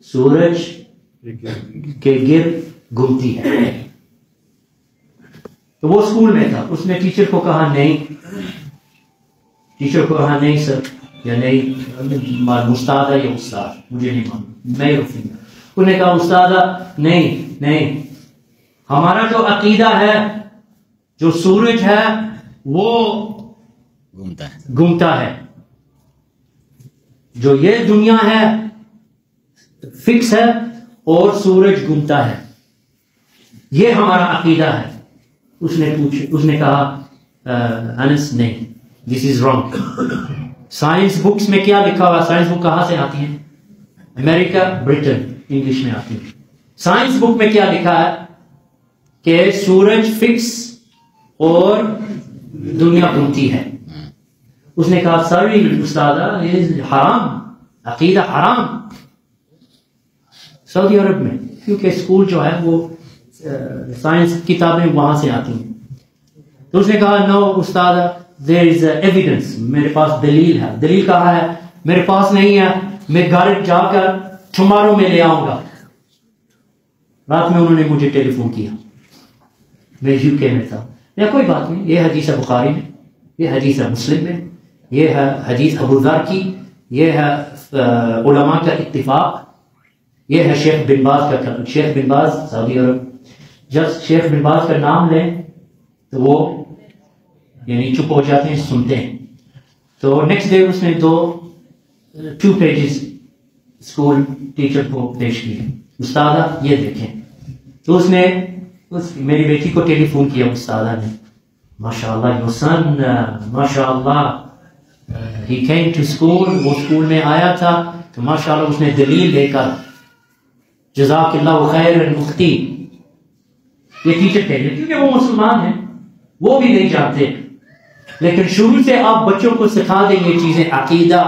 Speaker 1: سورج کے گرد گھومتی ہے. تو وہ اسکول میں تھا، اس نے ٹیچر کو کہا نہیں سر، یا نہیں استاد ہے یا استاد، مجھے نہیں معلوم، میں رکوں گا. انہوں نے کہا استاد نہیں، ہمارا جو عقیدہ ہے، جو سورج ہے وہ گھومتا ہے، جو یہ دنیا ہے فکس ہے اور سورج گھومتا ہے، یہ ہمارا عقیدہ ہے. اس نے کہا انس نہیں، دس از رانگ. سائنس بکس میں کیا لکھا ہوا؟ سائنس بک کہاں سے آتی ہیں؟ امریکہ، برٹن، انگلش میں آتی ہیں. سائنس بک میں کیا لکھا ہے کہ سورج فکس اور دنیا گھومتی ہے. اس نے کہا ساری استاد یہ حرام، عقیدہ حرام. سعودی عرب میں، کیونکہ اسکول جو ہے وہ سائنس کتابیں وہاں سے آتی ہیں. تو اس نے کہا نو استاد، دیر از ایویڈنس، میرے پاس دلیل ہے. دلیل کہاں ہے؟ میرے پاس نہیں ہے، میں گھر جا کر ٹمارو میں لے آؤں گا. رات میں انہوں نے مجھے ٹیلی فون کیا، میں یو کے میں تھا. یا کوئی بات نہیں، یہ حدیث ہے بخاری میں، یہ حدیث ہے مسلم میں، یہ ہے حدیث ابو ذر کی، یہ ہے علماء کا اتفاق، یہ ہے شیخ بن باز کا. شیخ بن باز سعودی عرب، جب شیخ بن باز کا نام لیں تو وہ یعنی چپ ہو جاتے ہیں، سنتے ہیں. تو نیکسٹ ڈے اس نے 2 پیجز اسکول ٹیچر کو پیش کیے. استاد یہ دیکھیں. تو اس نے میری بیٹی کو ٹیلی فون کیا استاد نے، ماشاء اللہ یور سن، ماشاء اللہ ہی کیم ٹو اسکول. وہ اسکول میں آیا تھا تو ماشاء اللہ اس نے دلیل لے کر جزاک اللہ خیر المفتی، یہ ٹیچر کہہ رہے، کیونکہ وہ مسلمان ہیں، وہ بھی نہیں جانتے. لیکن شروع سے آپ بچوں کو سکھا دیں یہ چیزیں، عقیدہ،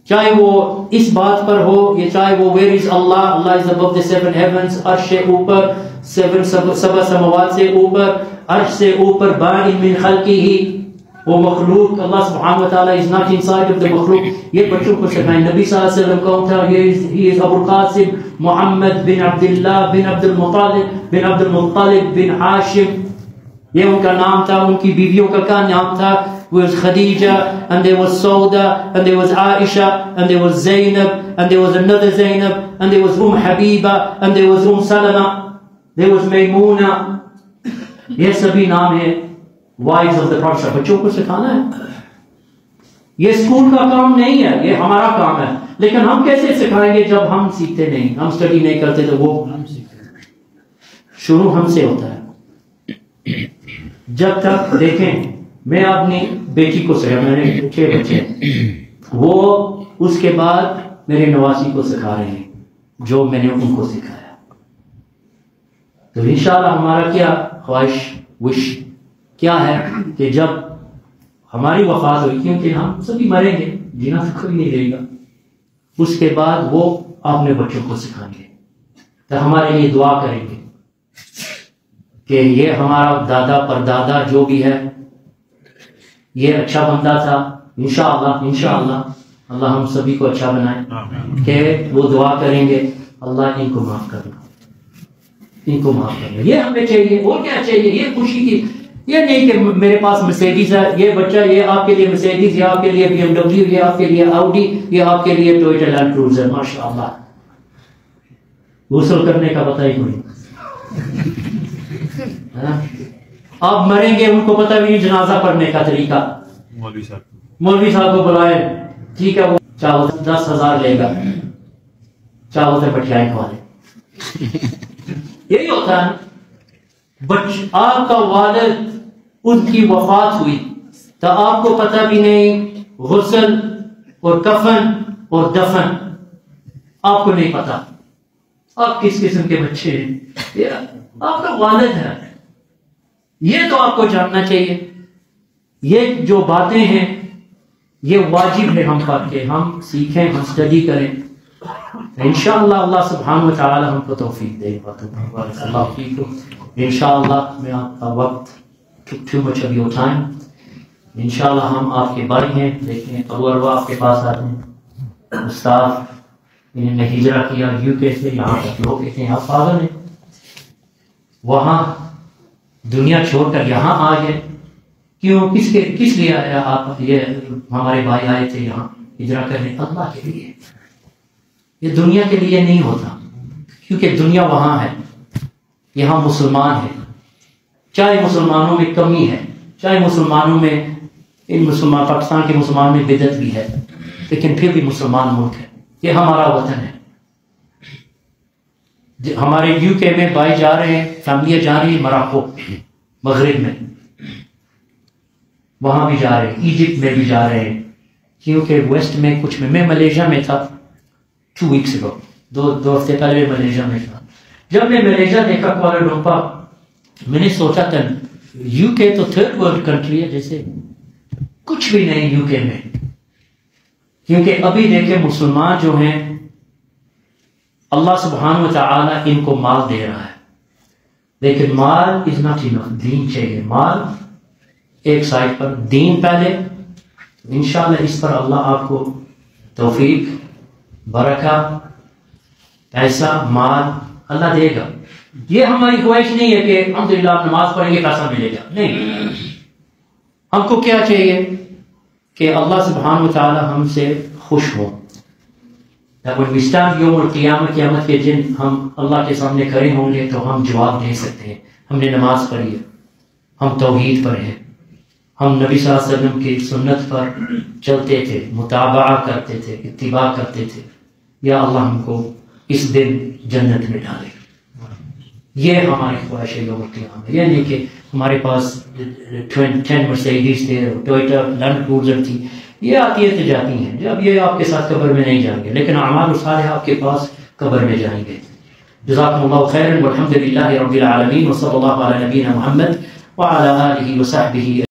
Speaker 1: چاہے وہ اس بات پر ہو، یا چاہے وہ where is Allah, Allah is Abu the 7 heavens، عرش سے اوپر، 7 سماوات سے اوپر، عرش سے اوپر، بائن من خلقہ، وہ مخلوق اللہ سبحانہ وتعالی is not inside of the مخلوق. یہ بچوں کو سکھائیں. نبی صلی اللہ علیہ وسلم کون تھا؟ ہی از ابو القاسم محمد بن عبداللہ بن عبد المطلب بن ہاشم، یہ ان کا نام تھا. ان کی بیویوں کا کیا نام تھا؟ There was Khadija, and there was Sauda, and there was Aisha, and there was Zainab, and there was another Zainab, and there was Habiba, and there was Salama, there was Maymuna. یہ سبھی نام ہیں wives of the Prophet. بچوں کو سکھانا ہے. یہ school کا کام نہیں ہے، یہ ہمارا کام ہے. لیکن ہم کیسے سکھائیں گے جب ہم سیکھتے نہیں، ہم اسٹڈی نہیں کرتے تو وہ ہم سیکھتے. شروع ہم سے ہوتا ہے. جب تک دیکھیں میں اپنی بیٹی کو سکھایا، میں نے 6 بچے ہیں، وہ اس کے بعد میرے نواسی کو سکھا رہے ہیں جو میں نے ان کو سکھایا. تو انشاءاللہ ہمارا کیا خواہش وش کیا ہے کہ جب ہماری وفات ہوئی، کیونکہ ہم سبھی مریں گے، جینا تو کوئی نہیں دے گا، اس کے بعد وہ اپنے بچوں کو سکھائیں گے تو ہمارے لیے دعا کریں گے کہ یہ ہمارا دادا پردادا جو بھی ہے یہ اچھا بندہ تھا. انشاءاللہ اللہ ہم سبھی کو اچھا بنائے کہ وہ دعا کریں گے اللہ ان کو معاف کرنا، ان کو معاف کرنا. یہ ہمیں چاہیے، اور کیا چاہیے؟ یہ خوشی کی، یہ نہیں کہ میرے پاس مرسیڈیز ہے، یہ بچہ یہ آپ کے لیے مرسیڈیز، یہ آپ کے لیے بی ایم ڈبلیو، یہ آپ کے لیے آؤڈی، یہ آپ کے لیے ٹویوٹا لینڈ کروزر. ماشاءاللہ غسل کرنے کا پتہ ہی نہیں. آپ مریں گے ان کو پتہ بھی نہیں جنازہ پڑھنے کا طریقہ. مولوی صاحب کو بلائے، ٹھیک ہے، وہ چاہو 10,000 لے گا، چاہو تو بٹھیائے کھوالے. یہی ہوتا ہے. آپ کا والد ان کی وفات ہوئی تو آپ کو پتہ بھی نہیں، غسل اور کفن اور دفن آپ کو نہیں پتا. آپ کس قسم کے بچے ہیں؟ آپ کا والد ہے، یہ تو آپ کو جاننا چاہیے. یہ جو باتیں ہیں یہ واجب ہے ہم پر کہ ہم سیکھیں، ہم اسٹڈی کریں. انشاءاللہ اللہ سبحانہ و تعالی ہم کو توفیق دے گا. اللہ فیکم. انشاءاللہ میں آپ کا وقت took too much of your time. انشاءاللہ ہم آپ کے بھائی ہیں، دیکھیں پرور آپ کے پاس آتے ہیں. استاد انہوں نے ہجرہ کیا یو کے سے یہاں تک، لوگ کہتے ہیں آپ پاگل ہیں، وہاں دنیا چھوڑ کر یہاں آ گئے. کیوں؟ کس لیے آیا آپ؟ یہ ہمارے بھائی آئے تھے یہاں ہجرہ کرنے اللہ کے لیے. یہ دنیا کے لیے نہیں ہوتا، کیونکہ دنیا وہاں ہے، یہاں مسلمان ہے. چاہے مسلمانوں میں کمی ہے، چاہے مسلمانوں میں پاکستان کے مسلمان میں بدعت بھی ہے، لیکن پھر بھی مسلمان ملک ہے. یہ ہمارا وطن ہے. ہمارے یو کے میں بھائی جا رہے ہیں، فیملیاں جا رہی ہیں مراکو مغرب میں، وہاں بھی جا رہے ہیں، ایجپٹ میں بھی جا رہے ہیں. کیونکہ ویسٹ میں کچھ میں ملیشیا میں تھا 2 weeks ago، دو ہفتے پہلے ملیشیا میں تھا. جب میں ملیشیا دیکھا کوالالمپور، میں نے سوچا تھا یو کے تو 3rd world کنٹری ہے، جیسے کچھ بھی نہیں یو کے میں. کیونکہ ابھی دیکھیں مسلمان جو ہیں اللہ سبحانہ و تعالی ان کو مال دے رہا ہے، لیکن مال از ناٹ انف. دین چاہیے. مال ایک سائڈ پر، دین پہلے. انشاءاللہ اس پر اللہ آپ کو توفیق، برکہ، پیسہ، مال اللہ دے گا. یہ ہماری خواہش نہیں ہے کہ الحمدللہ آپ نماز پڑھیں گے پیسہ ملے گا، نہیں. ہم کو کیا چاہیے کہ اللہ سبحانہ و تعالی ہم سے خوش ہو. when we stand یوم القیامت، قیامت کے دن ہم اللہ کے سامنے کھڑے ہوں گے تو ہم جواب دے سکتے ہیں ہم نے نماز پڑھی ہے، ہم توحید پر ہیں، ہم نبی صلی اللہ علیہ وسلم کی سنت پر چلتے تھے، متابعہ کرتے تھے، اتباع کرتے تھے. یا اللہ ہم کو اس دن جنت میں ڈالے. یہ ہماری خواہش ہے یوم القیامت. یہ نہیں کہ ہمارے پاس 10 مرسیڈیز تھے، ٹویوٹا لینڈ کروزر تھی. یہ آتی ہے تو جاتی ہیں، جب یہ آپ کے ساتھ قبر میں نہیں جائیں گے، لیکن اعمال صالحہ آپ کے پاس قبر میں جائیں گے. جزاکم اللہ خیرا والحمد للہ رب العالمین، وصلی اللہ علی نبینا محمد وعلی آلہ وصحبہ.